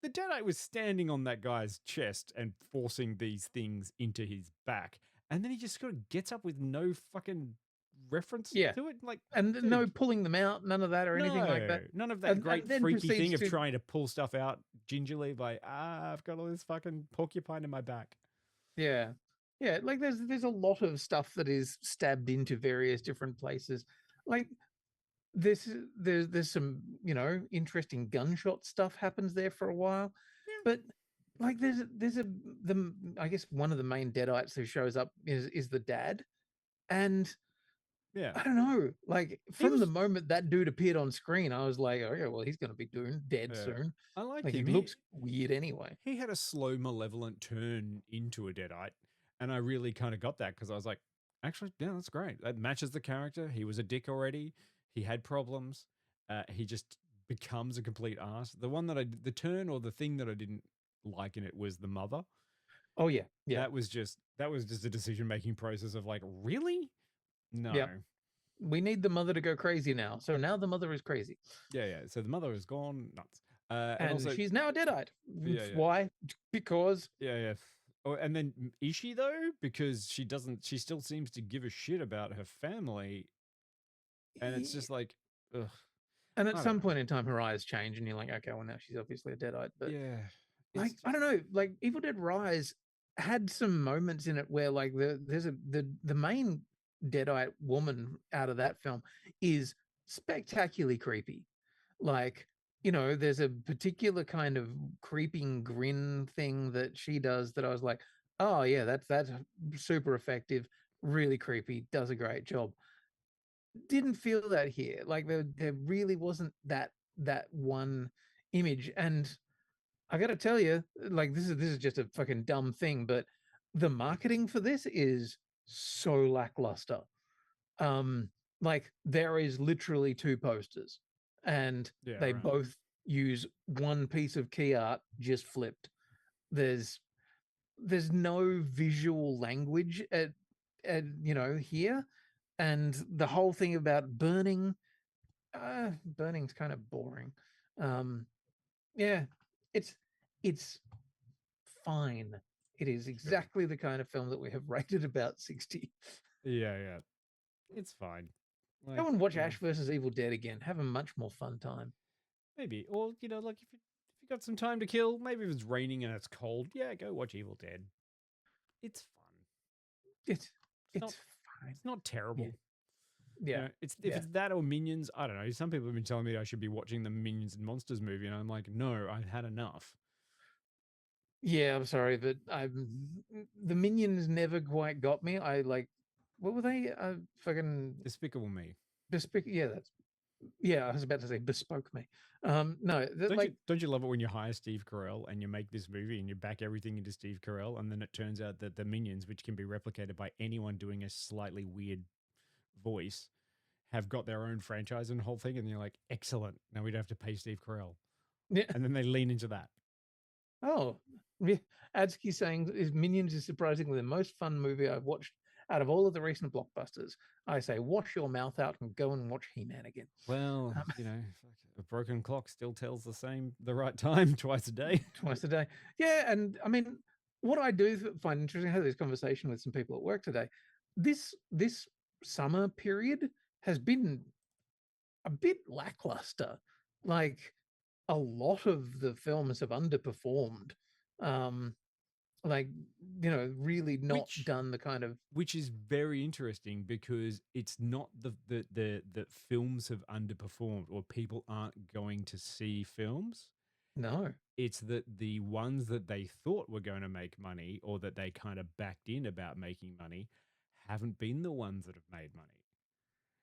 [SPEAKER 6] the Deadite was standing on that guy's chest and forcing these things into his back. And then he just sort of gets up with no fucking reference to it. Like,
[SPEAKER 7] and dude, no pulling them out, none of that or anything like that.
[SPEAKER 6] None of that great freaky thing of trying to pull stuff out gingerly by, I've got all this fucking porcupine in my back.
[SPEAKER 7] Yeah. Yeah, like there's a lot of stuff that is stabbed into various different places. Like there's some, you know, interesting gunshot stuff happens there for a while. Yeah. But like I guess one of the main Deadites who shows up is the dad. And I don't know, like from the moment that dude appeared on screen, I was like, okay, well, he's going to be dead soon.
[SPEAKER 6] I like
[SPEAKER 7] him. He looks weird anyway.
[SPEAKER 6] He had a slow, malevolent turn into a Deadite. And I really kind of got that because I was like, Actually, yeah, that's great. That matches the character. He was a dick already. He had problems. He just becomes a complete ass. The turn or the thing that I didn't like in it was the mother.
[SPEAKER 7] Oh yeah, yeah,
[SPEAKER 6] That was just a decision-making process of like, really? No.
[SPEAKER 7] yeah. We need the mother to go crazy now. So now the mother is crazy.
[SPEAKER 6] Yeah. So the mother is gone nuts.
[SPEAKER 7] And
[SPEAKER 6] also,
[SPEAKER 7] she's now a Deadite.
[SPEAKER 6] Yeah.
[SPEAKER 7] Why? Because.
[SPEAKER 6] Yeah. Oh, and then is she though? Because she still seems to give a shit about her family. And it's just like, ugh.
[SPEAKER 7] And at some point in time, her eyes change, and you're like, okay, well now she's obviously a Deadite. But
[SPEAKER 6] yeah,
[SPEAKER 7] like I don't know, like Evil Dead Rise had some moments in it where like the main Deadite woman out of that film is spectacularly creepy. Like, you know, there's a particular kind of creeping grin thing that she does that I was like, oh yeah, that's super effective, really creepy, does a great job. Didn't feel that here. Like there really wasn't that one image. And I gotta tell you, like this is just a fucking dumb thing, but the marketing for this is so lackluster. Like there is literally 2 posters, and they both use one piece of key art just flipped. There's no visual language at you know here, and the whole thing about burning's kind of boring. Yeah, it's fine. It is exactly the kind of film that we have rated about 60.
[SPEAKER 6] Yeah. It's fine. Like,
[SPEAKER 7] Go and watch Ash versus Evil Dead again. Have a much more fun time.
[SPEAKER 6] Maybe. Or, you know, like if you got some time to kill, maybe if it's raining and it's cold, yeah, go watch Evil Dead. It's fun.
[SPEAKER 7] It's
[SPEAKER 6] fine. It's not terrible.
[SPEAKER 7] Yeah.
[SPEAKER 6] You know, if it's that or Minions, I don't know. Some people have been telling me I should be watching the Minions and Monsters movie, and I'm like, no, I've had enough.
[SPEAKER 7] Yeah, I'm sorry, but the Minions never quite got me. I like, what were they? Fucking
[SPEAKER 6] Despicable Me.
[SPEAKER 7] Yeah, I was about to say bespoke me. No,
[SPEAKER 6] don't you love it when you hire Steve Carell and you make this movie and you back everything into Steve Carell, and then it turns out that the Minions, which can be replicated by anyone doing a slightly weird voice, have got their own franchise and whole thing, and you're like, excellent. Now we don't have to pay Steve Carell.
[SPEAKER 7] Yeah.
[SPEAKER 6] And then they lean into that.
[SPEAKER 7] Oh, yeah. Adsky saying Minions is surprisingly the most fun movie I've watched out of all of the recent blockbusters. I say, wash your mouth out and go and watch He-Man again.
[SPEAKER 6] Well, you know, a broken clock still tells the right time twice a day.
[SPEAKER 7] Twice a day. Yeah, and I mean, what I do find interesting, I had this conversation with some people at work today. This summer period has been a bit lackluster. Like a lot of the films have underperformed. Like, you know, really not done the kind of,
[SPEAKER 6] which is very interesting, because it's not the films have underperformed or people aren't going to see films.
[SPEAKER 7] No,
[SPEAKER 6] it's that the ones that they thought were going to make money, or that they kind of backed in about making money, haven't been the ones that have made money.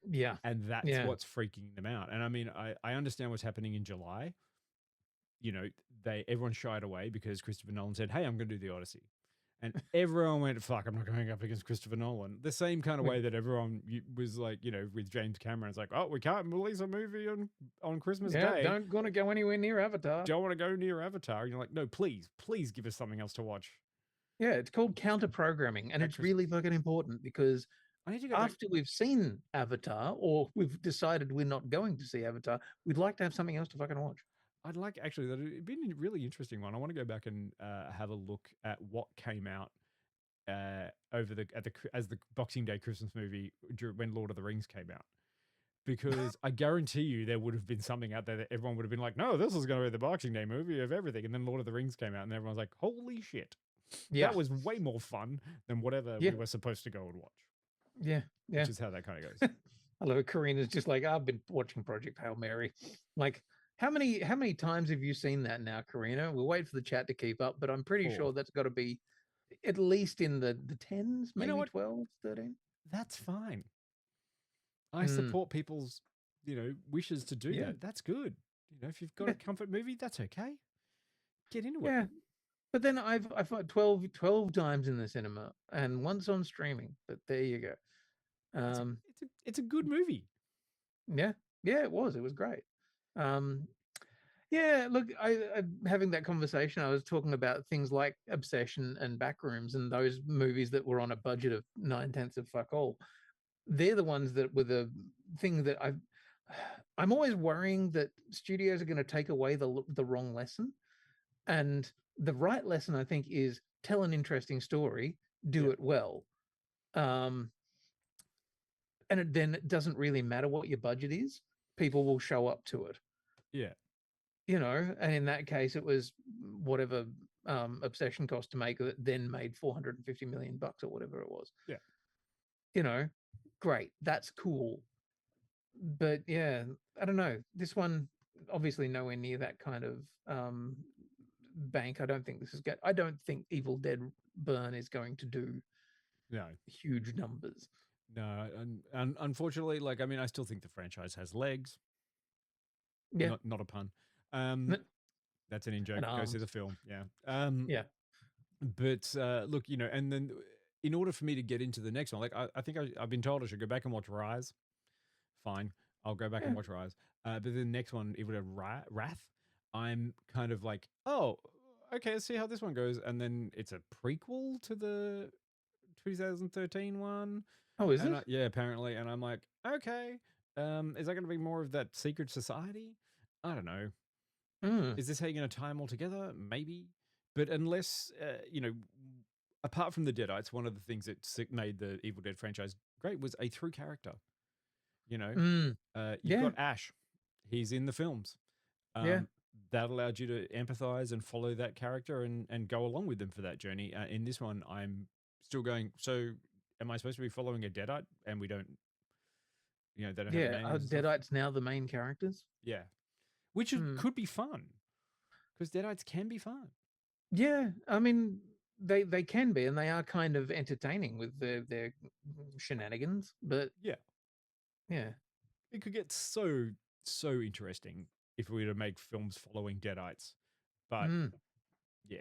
[SPEAKER 7] Yeah.
[SPEAKER 6] And that's what's freaking them out. And I mean, I understand what's happening in July. You know, everyone shied away because Christopher Nolan said, hey, I'm going to do the Odyssey. And everyone went, fuck, I'm not going up against Christopher Nolan. The same kind of way that everyone was like, you know, with James Cameron, it's like, oh, we can't release a movie on Christmas Day.
[SPEAKER 7] Don't going to go anywhere near Avatar.
[SPEAKER 6] Don't want to go near Avatar. And you're like, no, please give us something else to watch.
[SPEAKER 7] Yeah, it's called counter programming. And it's really fucking important, because after we've seen Avatar, or we've decided we're not going to see Avatar, we'd like to have something else to fucking watch.
[SPEAKER 6] I'd like, actually, that'd be a really interesting one. I want to go back and have a look at what came out as the Boxing Day Christmas movie when Lord of the Rings came out, because I guarantee you there would have been something out there that everyone would have been like, no, this is going to be the Boxing Day movie of everything, and then Lord of the Rings came out, and everyone's like, holy shit, that was way more fun than whatever we were supposed to go and watch.
[SPEAKER 7] Yeah,
[SPEAKER 6] which is how that kind of goes.
[SPEAKER 7] I love it. Karina's just like, I've been watching Project Hail Mary. Like, how many times have you seen that now, Karina? We'll wait for the chat to keep up, but I'm pretty sure that's got to be at least in the 10s, maybe 12, 13.
[SPEAKER 6] That's fine. I support people's, you know, wishes to do that. That's good. You know, if you've got a comfort movie, that's okay. Get into it.
[SPEAKER 7] Yeah. But then I've 12 times in the cinema and once on streaming. But there you go.
[SPEAKER 6] It's a good movie.
[SPEAKER 7] Yeah, it was great. Yeah, look, I having that conversation, I was talking about things like Obsession and Backrooms and those movies that were on a budget of 9/10 of fuck all. They're the ones that were the thing that I'm always worrying that studios are going to take away the wrong lesson, and the right lesson, I think, is tell an interesting story, do it well, and then it doesn't really matter what your budget is. People will show up to it.
[SPEAKER 6] Yeah.
[SPEAKER 7] And in that case, it was whatever Obsession cost to make, that then made $450 million or whatever it was.
[SPEAKER 6] Yeah.
[SPEAKER 7] Great. That's cool. But yeah, I don't know. This one, obviously nowhere near that kind of bank. I don't think this is good. I don't think Evil Dead Burn is going to do huge numbers.
[SPEAKER 6] No, and unfortunately, I still think the franchise has legs.
[SPEAKER 7] Yeah.
[SPEAKER 6] Not a pun. That's an in-joke. Go see the film. Yeah.
[SPEAKER 7] Yeah.
[SPEAKER 6] But look, and then in order for me to get into the next one, I think I've been told I should go back and watch Rise. Fine, I'll go back and watch Rise. But the next one, Evil Dead Wrath, I'm kind of like, oh, okay, let's see how this one goes. And then it's a prequel to the 2013 one.
[SPEAKER 7] Oh, is it?
[SPEAKER 6] Yeah, apparently. And I'm like, okay, is that going to be more of that secret society? I don't know. Is this how you're going to tie them all together? Maybe. But unless, apart from the Deadites, one of the things that made the Evil Dead franchise great was a through character. You've got Ash. He's in the films. That allowed you to empathize and follow that character and go along with them for that journey. In this one, I'm still going, so am I supposed to be following a Deadite and we don't, they don't have names?
[SPEAKER 7] Are Deadites now the main characters?
[SPEAKER 6] Yeah. Which could be fun, because Deadites can be fun.
[SPEAKER 7] Yeah, I mean, they can be, and they are kind of entertaining with their shenanigans. But yeah,
[SPEAKER 6] it could get so interesting if we were to make films following Deadites. But yeah,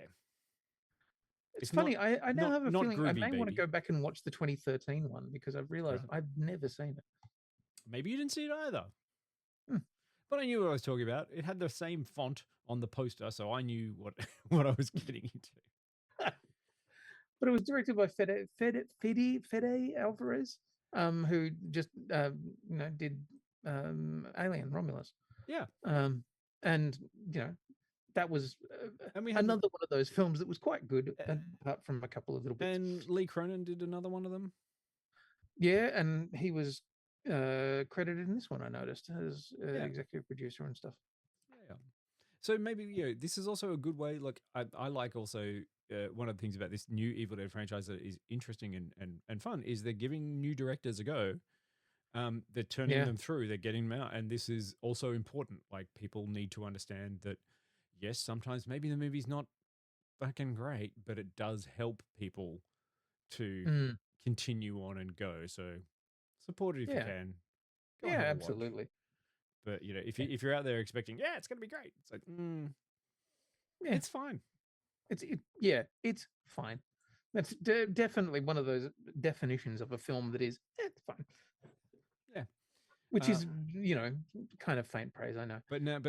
[SPEAKER 7] it's funny. I now have a feeling
[SPEAKER 6] groovy,
[SPEAKER 7] I may want to go back and watch the 2013 one, because I've realized I've never seen it.
[SPEAKER 6] Maybe you didn't see it either. But I knew what I was talking about. It had the same font on the poster, so I knew what I was getting into.
[SPEAKER 7] But it was directed by Fede Alvarez, who just did Alien Romulus.
[SPEAKER 6] Yeah.
[SPEAKER 7] And that was another one of those films that was quite good, apart from a couple of little bits.
[SPEAKER 6] And Lee Cronin did another one of them.
[SPEAKER 7] Yeah, and he was credited in this one, I noticed, as executive producer and stuff.
[SPEAKER 6] Yeah. So maybe this is also a good way. Like I like also one of the things about this new Evil Dead franchise that is interesting and fun is they're giving new directors a go. They're turning them through. They're getting them out, and this is also important. Like, people need to understand that yes, sometimes maybe the movie's not fucking great, but it does help people to continue on and go. So support it if you can. Go and have a watch.
[SPEAKER 7] Absolutely.
[SPEAKER 6] But if you're out there expecting, it's going to be great, it's like, it's fine.
[SPEAKER 7] It's fine. That's definitely one of those definitions of a film that is it's fine.
[SPEAKER 6] Yeah,
[SPEAKER 7] which is kind of faint praise, I know.
[SPEAKER 6] But now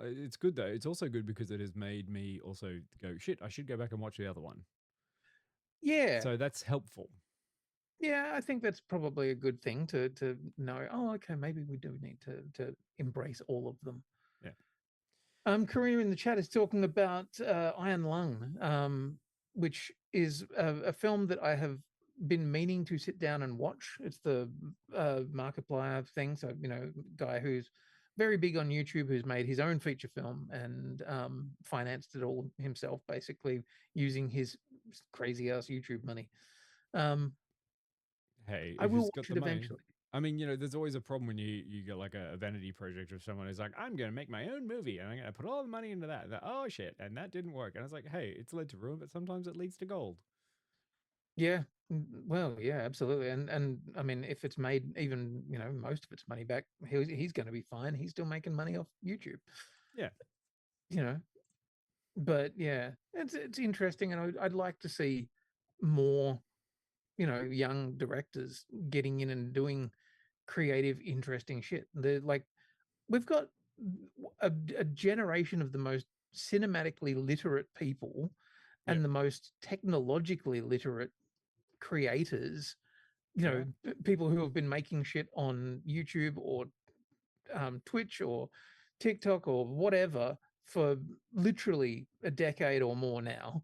[SPEAKER 6] it's good though. It's also good because it has made me also go, shit, I should go back and watch the other one.
[SPEAKER 7] Yeah.
[SPEAKER 6] So that's helpful.
[SPEAKER 7] Yeah, I think that's probably a good thing to know. Oh, okay, maybe we do need to embrace all of them.
[SPEAKER 6] Yeah.
[SPEAKER 7] Kareem in the chat is talking about Iron Lung, which is a film that I have been meaning to sit down and watch. It's the Markiplier thing. So, guy who's very big on YouTube, who's made his own feature film and financed it all himself, basically using his crazy ass YouTube money.
[SPEAKER 6] Hey,
[SPEAKER 7] I will watch it eventually.
[SPEAKER 6] I mean, there's always a problem when you get like a vanity project of someone who's like, I'm going to make my own movie and I'm going to put all the money into that. Oh shit, and that didn't work. And I was like, hey, it's led to ruin, but sometimes it leads to gold.
[SPEAKER 7] Yeah, well, yeah, absolutely. And I mean, if it's made even most of its money back, he's going to be fine. He's still making money off YouTube.
[SPEAKER 6] Yeah,
[SPEAKER 7] But yeah, it's interesting, and I'd like to see more young directors getting in and doing creative, interesting shit. They're like, we've got a generation of the most cinematically literate people and the most technologically literate creators, people who have been making shit on YouTube or Twitch or TikTok or whatever for literally a decade or more now.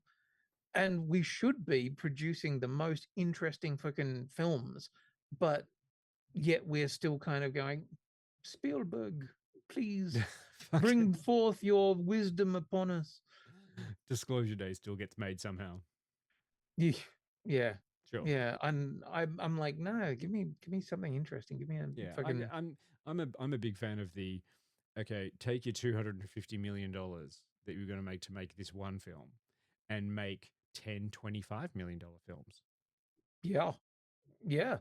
[SPEAKER 7] And we should be producing the most interesting fucking films, but yet we're still kind of going, Spielberg, please bring forth your wisdom upon us.
[SPEAKER 6] Disclosure Day still gets made somehow.
[SPEAKER 7] Yeah.
[SPEAKER 6] Sure.
[SPEAKER 7] Yeah. I'm like, no, give me something interesting. Give me a fucking.
[SPEAKER 6] I'm a big fan of the, okay, take your $250 million that you're going to make this one film and make 10, $25 million films.
[SPEAKER 7] Yeah. Yeah.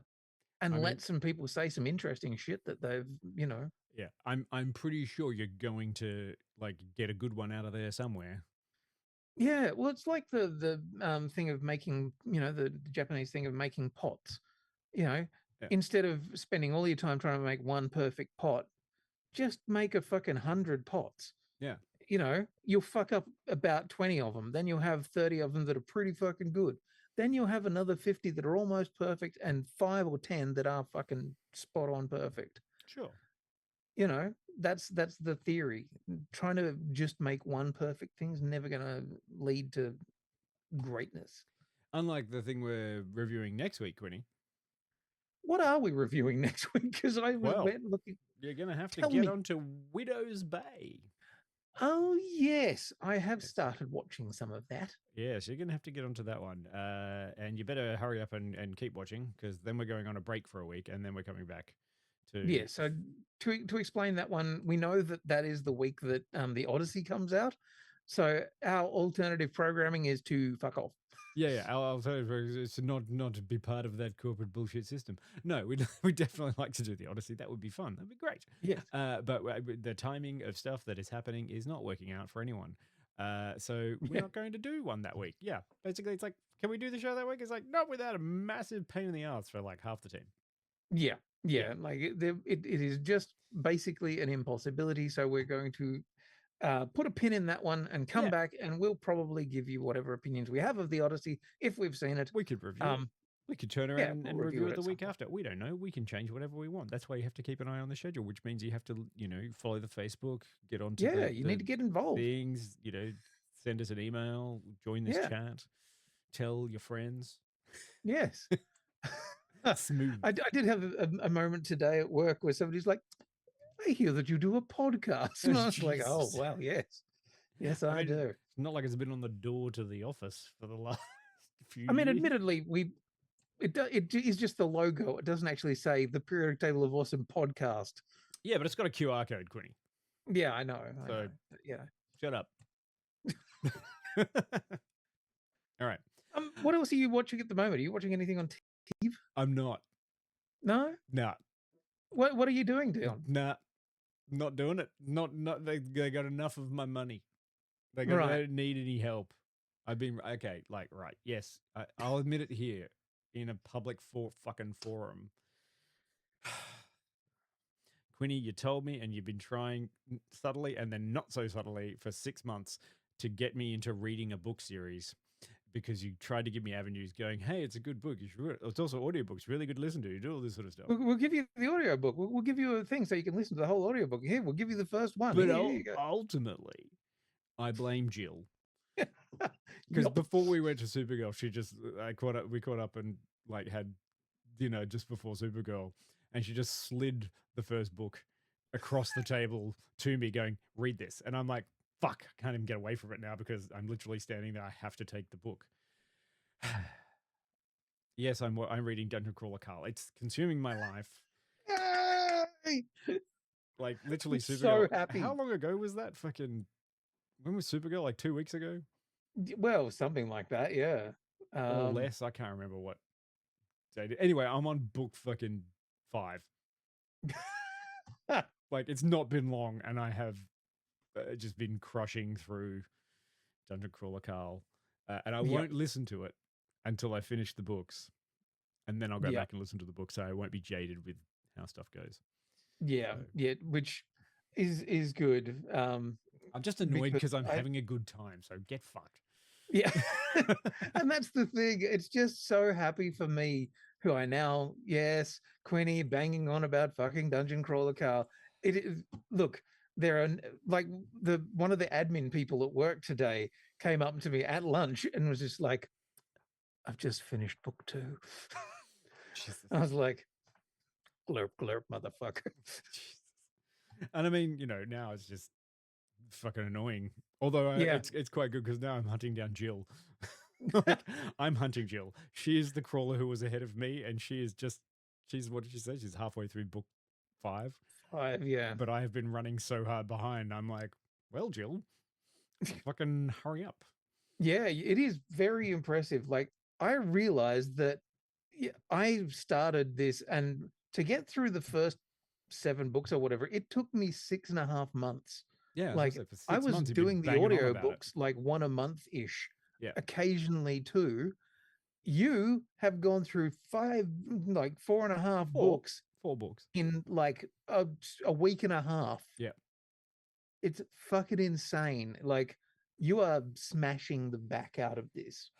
[SPEAKER 7] And let some people say some interesting shit that they've,
[SPEAKER 6] Yeah. I'm pretty sure you're going to like get a good one out of there somewhere.
[SPEAKER 7] Yeah, well, it's like the thing of making, the Japanese thing of making pots. Instead of spending all your time trying to make one perfect pot, just make a fucking 100 pots.
[SPEAKER 6] Yeah.
[SPEAKER 7] You'll fuck up about 20 of them. Then you'll have 30 of them that are pretty fucking good. Then you'll have another 50 that are almost perfect and 5 or 10 that are fucking spot on perfect.
[SPEAKER 6] Sure.
[SPEAKER 7] That's the theory. Trying to just make one perfect thing's never going to lead to greatness.
[SPEAKER 6] Unlike the thing we're reviewing next week, Quinny.
[SPEAKER 7] What are we reviewing next week? Because went looking.
[SPEAKER 6] You're going to have to get onto Widow's Bay.
[SPEAKER 7] Oh, yes. I have started watching some of that.
[SPEAKER 6] Yes, you're going to have to get onto that one. And you better hurry up and keep watching, because then we're going on a break for a week and then we're coming back.
[SPEAKER 7] Yeah, so to explain that one, we know that is the week that the Odyssey comes out. So our alternative programming is to fuck off.
[SPEAKER 6] Yeah, our alternative is to not to be part of that corporate bullshit system. No, we definitely like to do the Odyssey. That would be fun. That'd be great.
[SPEAKER 7] Yes.
[SPEAKER 6] But the timing of stuff that is happening is not working out for anyone. So we're not going to do one that week. Yeah, basically it's like, can we do the show that week? It's like, not without a massive pain in the ass for like half the team.
[SPEAKER 7] Yeah, like it is just basically an impossibility. So we're going to put a pin in that one and come back, and we'll probably give you whatever opinions we have of the Odyssey if we've seen it.
[SPEAKER 6] We could review it. We could turn around and review it the week after.
[SPEAKER 7] Point.
[SPEAKER 6] We don't know. We can change whatever we want. That's why you have to keep an eye on the schedule, which means you have to, follow the Facebook, get onto
[SPEAKER 7] you need to get involved.
[SPEAKER 6] Things, send us an email, join this chat, tell your friends.
[SPEAKER 7] Yes.
[SPEAKER 6] Smooth.
[SPEAKER 7] I did have a moment today at work where somebody's like, I hear that you do a podcast. And I was like, oh, wow, yes. Yes, I do.
[SPEAKER 6] It's not like it's been on the door to the office for the last few years.
[SPEAKER 7] I mean, admittedly, it is just the logo. It doesn't actually say the Periodic Table of Awesome podcast.
[SPEAKER 6] Yeah, but it's got a QR code, Quinny.
[SPEAKER 7] Yeah, I know. Yeah.
[SPEAKER 6] Shut up. All right.
[SPEAKER 7] What else are you watching at the moment? Are you watching anything on TV?
[SPEAKER 6] I'm not.
[SPEAKER 7] No?
[SPEAKER 6] Nah.
[SPEAKER 7] What are you doing, Dion?
[SPEAKER 6] Nah. Not doing it. Not they got enough of my money. They don't need any help. I've been right. Yes. I'll admit it here in a public fucking forum. Quinny, you told me, and you've been trying subtly and then not so subtly for 6 months to get me into reading a book series, because you tried to give me avenues going, hey, it's a good book. It's also audiobooks, really good to listen to. You do all this sort of stuff.
[SPEAKER 7] We'll give you the audiobook. We'll give you a thing so you can listen to the whole audiobook. Here, we'll give you the first one.
[SPEAKER 6] But ultimately, I blame Jill. Because before we went to Supergirl, we caught up and had dinner just before Supergirl, and she just slid the first book across the table to me going, read this. And I'm like, fuck, I can't even get away from it now because I'm literally standing there. I have to take the book. Yes, I'm reading Dungeon Crawler Carl. It's consuming my life.
[SPEAKER 7] Yay!
[SPEAKER 6] Like literally
[SPEAKER 7] I'm
[SPEAKER 6] Supergirl.
[SPEAKER 7] so happy.
[SPEAKER 6] How long ago was that? When was Supergirl? Like 2 weeks ago?
[SPEAKER 7] Well, something like that, yeah.
[SPEAKER 6] Or less. I can't remember what date. Anyway, I'm on book fucking 5. It's not been long, and I have just been crushing through Dungeon Crawler Carl, and I won't listen to it until I finish the books. and then I'll go
[SPEAKER 7] Yeah.
[SPEAKER 6] back and listen to the book, so I won't be jaded with how stuff goes.
[SPEAKER 7] Yeah,
[SPEAKER 6] So-
[SPEAKER 7] yeah, which is good.
[SPEAKER 6] I'm just annoyed
[SPEAKER 7] because
[SPEAKER 6] because I'm
[SPEAKER 7] I-
[SPEAKER 6] having a good time, so get fucked.
[SPEAKER 7] Yeah. And that's the thing. It's just so happy for me, who I now, yes, Quinny banging on about fucking Dungeon Crawler Carl. It is, look, there are like one of the admin people at work today came up to me at lunch and was just like, I've just finished book 2.
[SPEAKER 6] Jesus.
[SPEAKER 7] I was like, glurp, glurp, motherfucker.
[SPEAKER 6] Jesus. And I mean, now it's just fucking annoying. Although
[SPEAKER 7] Yeah.
[SPEAKER 6] it's quite good because now I'm hunting down Jill. I'm hunting Jill. She is the crawler who was ahead of me, and she's what did she say? She's halfway through book 5.
[SPEAKER 7] 5, yeah.
[SPEAKER 6] But I have been running so hard behind. I'm like, well, Jill, fucking hurry up.
[SPEAKER 7] Yeah, it is very impressive. Like, I realized that I started this, and to get through the first 7 books or whatever, it took me 6.5 months.
[SPEAKER 6] Yeah,
[SPEAKER 7] Like,
[SPEAKER 6] for 6
[SPEAKER 7] I was
[SPEAKER 6] months you've been
[SPEAKER 7] doing the
[SPEAKER 6] banging on
[SPEAKER 7] audio
[SPEAKER 6] about it.
[SPEAKER 7] books like 1 a month ish,
[SPEAKER 6] Yeah.
[SPEAKER 7] occasionally 2. You have gone through 4.5
[SPEAKER 6] Four.
[SPEAKER 7] books
[SPEAKER 6] 4 books.
[SPEAKER 7] in like a week and a half.
[SPEAKER 6] Yeah.
[SPEAKER 7] It's fucking insane. Like, you are smashing the back out of this.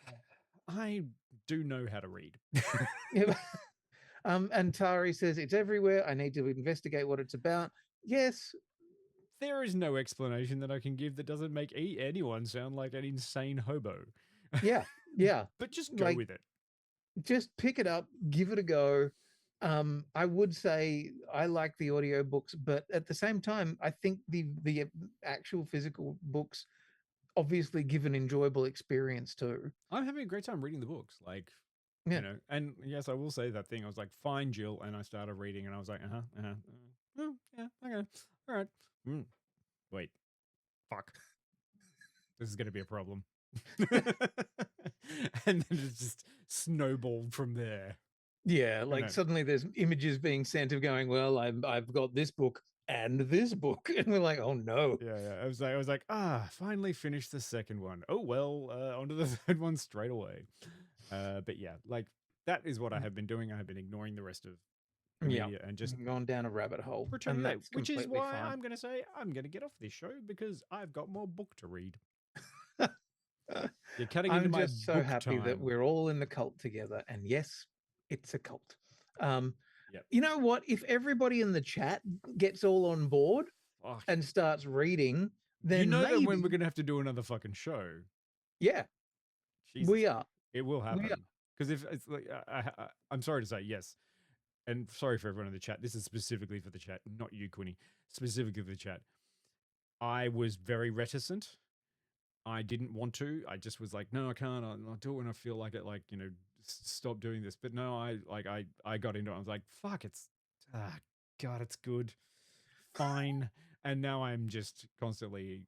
[SPEAKER 6] I do know how to read.
[SPEAKER 7] Yeah. And Tari says it's everywhere. I need to investigate what it's about. Yes.
[SPEAKER 6] There is no explanation that I can give that doesn't make anyone sound like an insane hobo.
[SPEAKER 7] Yeah. Yeah.
[SPEAKER 6] But just go
[SPEAKER 7] Like,
[SPEAKER 6] with it.
[SPEAKER 7] Just pick it up, give it a go. I would say I like the audiobooks, but at the same time, I think the actual physical books obviously give an enjoyable experience too.
[SPEAKER 6] I'm having a great time reading the books. Like,
[SPEAKER 7] Yeah.
[SPEAKER 6] and yes, I will say that thing. I was like, fine, Jill. And I started reading and I was like, oh, yeah, okay. All right. Wait, fuck. This is going to be a problem. And then it's just snowballed from there.
[SPEAKER 7] Yeah,
[SPEAKER 6] know.
[SPEAKER 7] like suddenly there's images being sent of going, well, I've got this book and this book, and we're like, oh no.
[SPEAKER 6] Yeah. I was like, finally finished the second one. Oh well, onto the third one straight away. But yeah, like that is what I have been doing. I have been ignoring the rest of the
[SPEAKER 7] Yeah,
[SPEAKER 6] media and just
[SPEAKER 7] gone down a rabbit hole,
[SPEAKER 6] pretending
[SPEAKER 7] and
[SPEAKER 6] that,
[SPEAKER 7] that's
[SPEAKER 6] which is
[SPEAKER 7] completely
[SPEAKER 6] why
[SPEAKER 7] fine.
[SPEAKER 6] I'm going to say I'm going to get off this show because I've got more book to read. You're cutting into
[SPEAKER 7] I'm
[SPEAKER 6] my
[SPEAKER 7] just so
[SPEAKER 6] book
[SPEAKER 7] happy that
[SPEAKER 6] time.
[SPEAKER 7] we're all in the cult together, and yes, it's a cult.
[SPEAKER 6] Yep.
[SPEAKER 7] You know what? If everybody in the chat gets all on board
[SPEAKER 6] Fuck.
[SPEAKER 7] and starts reading, then
[SPEAKER 6] You know
[SPEAKER 7] maybe,
[SPEAKER 6] that when we're going to have to do another fucking show.
[SPEAKER 7] yeah,
[SPEAKER 6] Jesus,
[SPEAKER 7] we are.
[SPEAKER 6] it will happen.
[SPEAKER 7] are.
[SPEAKER 6] Because if it's like, I'm sorry to say yes. And sorry for everyone in the chat. This is specifically for the chat, not you, Quinny. Specifically for the chat. I was very reticent. I didn't want to. I just was like, no, I can't. I'll do it when I feel like it. Like, stop doing this. But no, I got into it. I was like, fuck, God, it's good. Fine. And now I'm just constantly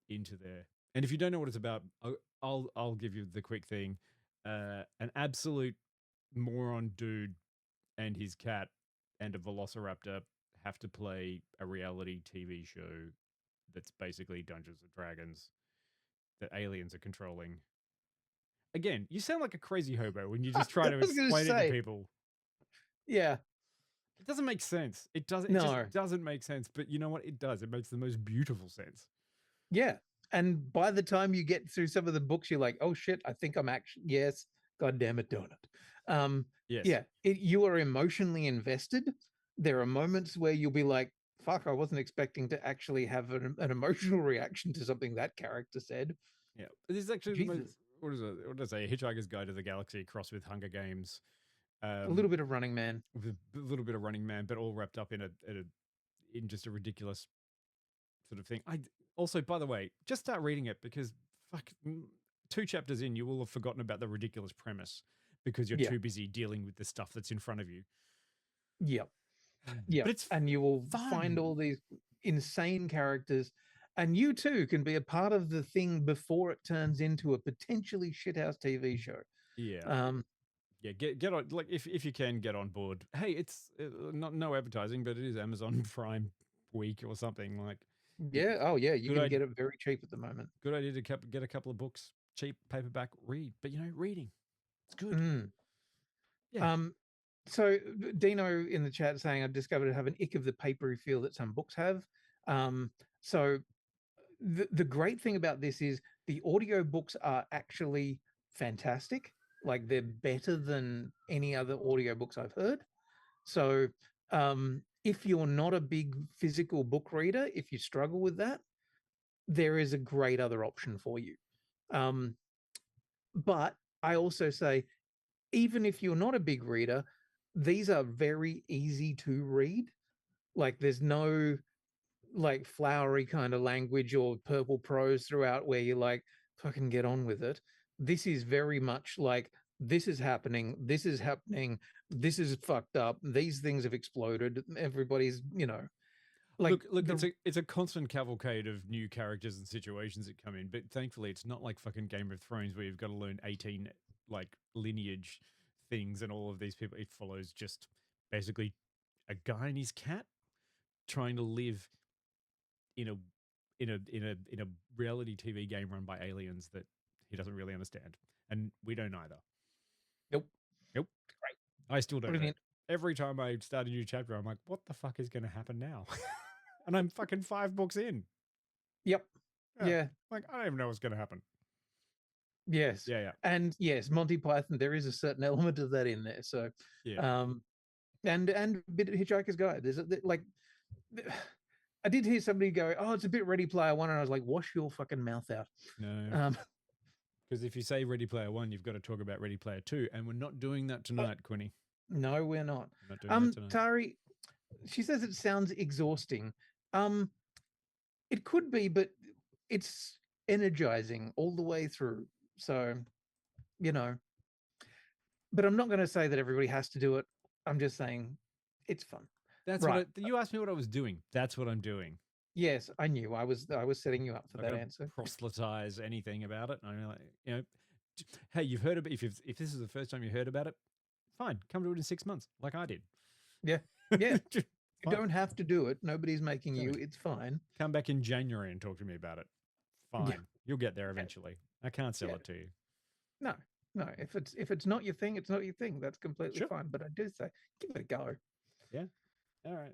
[SPEAKER 6] into there. And if you don't know what it's about, I'll give you the quick thing. An absolute moron dude and his cat and a velociraptor have to play a reality TV show that's basically Dungeons and Dragons that aliens are controlling. Again, you sound like a crazy hobo when you just try to explain it to people.
[SPEAKER 7] Yeah.
[SPEAKER 6] It doesn't make sense. It doesn't.
[SPEAKER 7] No.
[SPEAKER 6] It just doesn't make sense. But you know what? It does. It makes the most beautiful sense.
[SPEAKER 7] Yeah. And by the time you get through some of the books, you're like, oh shit, I think I'm actually, yes, God damn it, donut.
[SPEAKER 6] Yes.
[SPEAKER 7] Yeah. You are emotionally invested. There are moments where you'll be like, fuck, I wasn't expecting to actually have an emotional reaction to something that character said.
[SPEAKER 6] Yeah. This is actually the most,
[SPEAKER 7] Jesus.
[SPEAKER 6] what is it? What did I say? Hitchhiker's Guide to the Galaxy crossed with Hunger Games.
[SPEAKER 7] A little bit of Running Man.
[SPEAKER 6] With a little bit of Running Man, but all wrapped up in just a ridiculous sort of thing. I also, by the way, just start reading it because fuck, 2 chapters in, you will have forgotten about the ridiculous premise because you're too busy dealing with the stuff that's in front of you.
[SPEAKER 7] Yep. Yeah.
[SPEAKER 6] But it's
[SPEAKER 7] and you will
[SPEAKER 6] fun.
[SPEAKER 7] find all these insane characters, and you too can be a part of the thing before it turns into a potentially shithouse TV show.
[SPEAKER 6] Yeah. Yeah, get on, like if you can get on board. Hey, it's no advertising, but it is Amazon Prime week or something like.
[SPEAKER 7] Yeah. Oh yeah, you can get it very cheap at the moment.
[SPEAKER 6] Good idea to get a couple of books, cheap paperback, read. But reading, it's good.
[SPEAKER 7] Yeah. So Dino in the chat saying I've discovered I have an ick of the papery feel that some books have. So the great thing about this is the audio books are actually fantastic. Like they're better than any other audiobooks I've heard. So if you're not a big physical book reader, if you struggle with that, there is a great other option for you. But I also say, even if you're not a big reader, these are very easy to read. Like there's no like flowery kind of language or purple prose throughout where you're like, fucking get on with it. This is very much like, this is happening, this is happening, this is fucked up, these things have exploded, everybody's, like
[SPEAKER 6] look, it's a constant cavalcade of new characters and situations that come in, but thankfully it's not like fucking Game of Thrones where you've got to learn 18 like lineage things and all of these people. It follows just basically a guy and his cat trying to live in a reality TV game run by aliens that he doesn't really understand, and we don't either.
[SPEAKER 7] Nope.
[SPEAKER 6] Great. I still don't know.
[SPEAKER 7] Brilliant.
[SPEAKER 6] Every time I start a new chapter, I'm like, what the fuck is going to happen now? And I'm fucking 5 books in.
[SPEAKER 7] Yep. Yeah.
[SPEAKER 6] Like, I don't even know what's going to happen.
[SPEAKER 7] Yes.
[SPEAKER 6] Yeah.
[SPEAKER 7] And yes, Monty Python, there is a certain element of that in there. So,
[SPEAKER 6] yeah.
[SPEAKER 7] And a bit of Hitchhiker's Guide. There's like, I did hear somebody go, "Oh, it's a bit Ready Player One," and I was like, "Wash your fucking mouth out."
[SPEAKER 6] No. Because if you say Ready Player One, you've got to talk about Ready Player Two, and we're not doing that tonight, Quinny.
[SPEAKER 7] No, we're not.
[SPEAKER 6] We're not doing that tonight.
[SPEAKER 7] Tari, she says it sounds exhausting. It could be, but it's energizing all the way through. So, but I'm not going to say that everybody has to do it. I'm just saying it's fun.
[SPEAKER 6] That's right. You asked me what I was doing. That's what I'm doing.
[SPEAKER 7] Yes, I knew. I was setting you up for that answer.
[SPEAKER 6] Proselytize anything about it. I'm like, hey, you've heard about if this is the first time you heard about it, fine, come to it in 6 months, like I did.
[SPEAKER 7] Yeah. You don't have to do it. Nobody's making you. It's fine.
[SPEAKER 6] Come back in January and talk to me about it. Fine, you'll get there eventually. I can't sell it to you.
[SPEAKER 7] No. If it's not your thing, it's not your thing. That's completely fine. But I do say, give it a go.
[SPEAKER 6] Yeah. All right.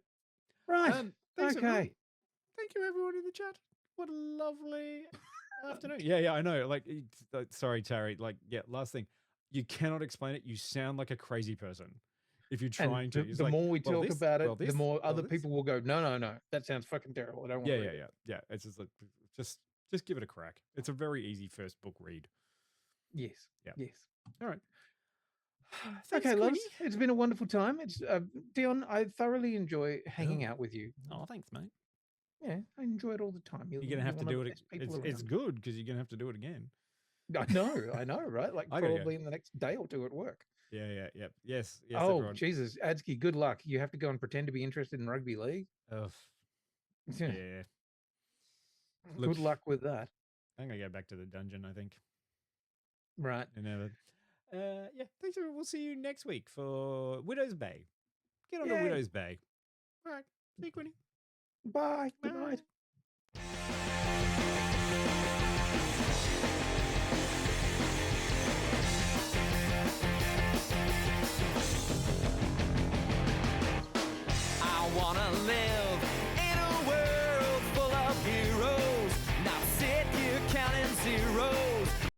[SPEAKER 7] Right.
[SPEAKER 6] Thanks,
[SPEAKER 7] okay.
[SPEAKER 6] Everyone. Thank you, everyone in the chat. What a lovely afternoon. Yeah, I know. Like, sorry, Tari. Like, last thing. You cannot explain it. You sound like a crazy person if you're trying to.
[SPEAKER 7] The more we talk about it, the more other people will go, no. That sounds fucking terrible. I don't want to read it.
[SPEAKER 6] Yeah. It's just like, just give it a crack. It's a very easy first book read.
[SPEAKER 7] Yes.
[SPEAKER 6] Yeah.
[SPEAKER 7] Yes.
[SPEAKER 6] All right.
[SPEAKER 7] Thanks, okay, loves. It's been a wonderful time. It's Dion, I thoroughly enjoy hanging out with you.
[SPEAKER 6] Oh, thanks, mate.
[SPEAKER 7] Yeah, I enjoy it all the time.
[SPEAKER 6] You're going to have to do it. It's good because you're going to have to do it again.
[SPEAKER 7] I know, right? Like probably in the next day or two at work.
[SPEAKER 6] Yeah. Yes.
[SPEAKER 7] Oh, everyone. Jesus. Adsky, good luck. You have to go and pretend to be interested in rugby league.
[SPEAKER 6] Yeah.
[SPEAKER 7] Good luck with that.
[SPEAKER 6] I'm going to go back to the dungeon, I think.
[SPEAKER 7] Right.
[SPEAKER 6] Thanks, everyone. We'll see you next week for Widow's Bay. Get on to Widow's Bay. All right. See you, Quinny.
[SPEAKER 7] Bye. Good night.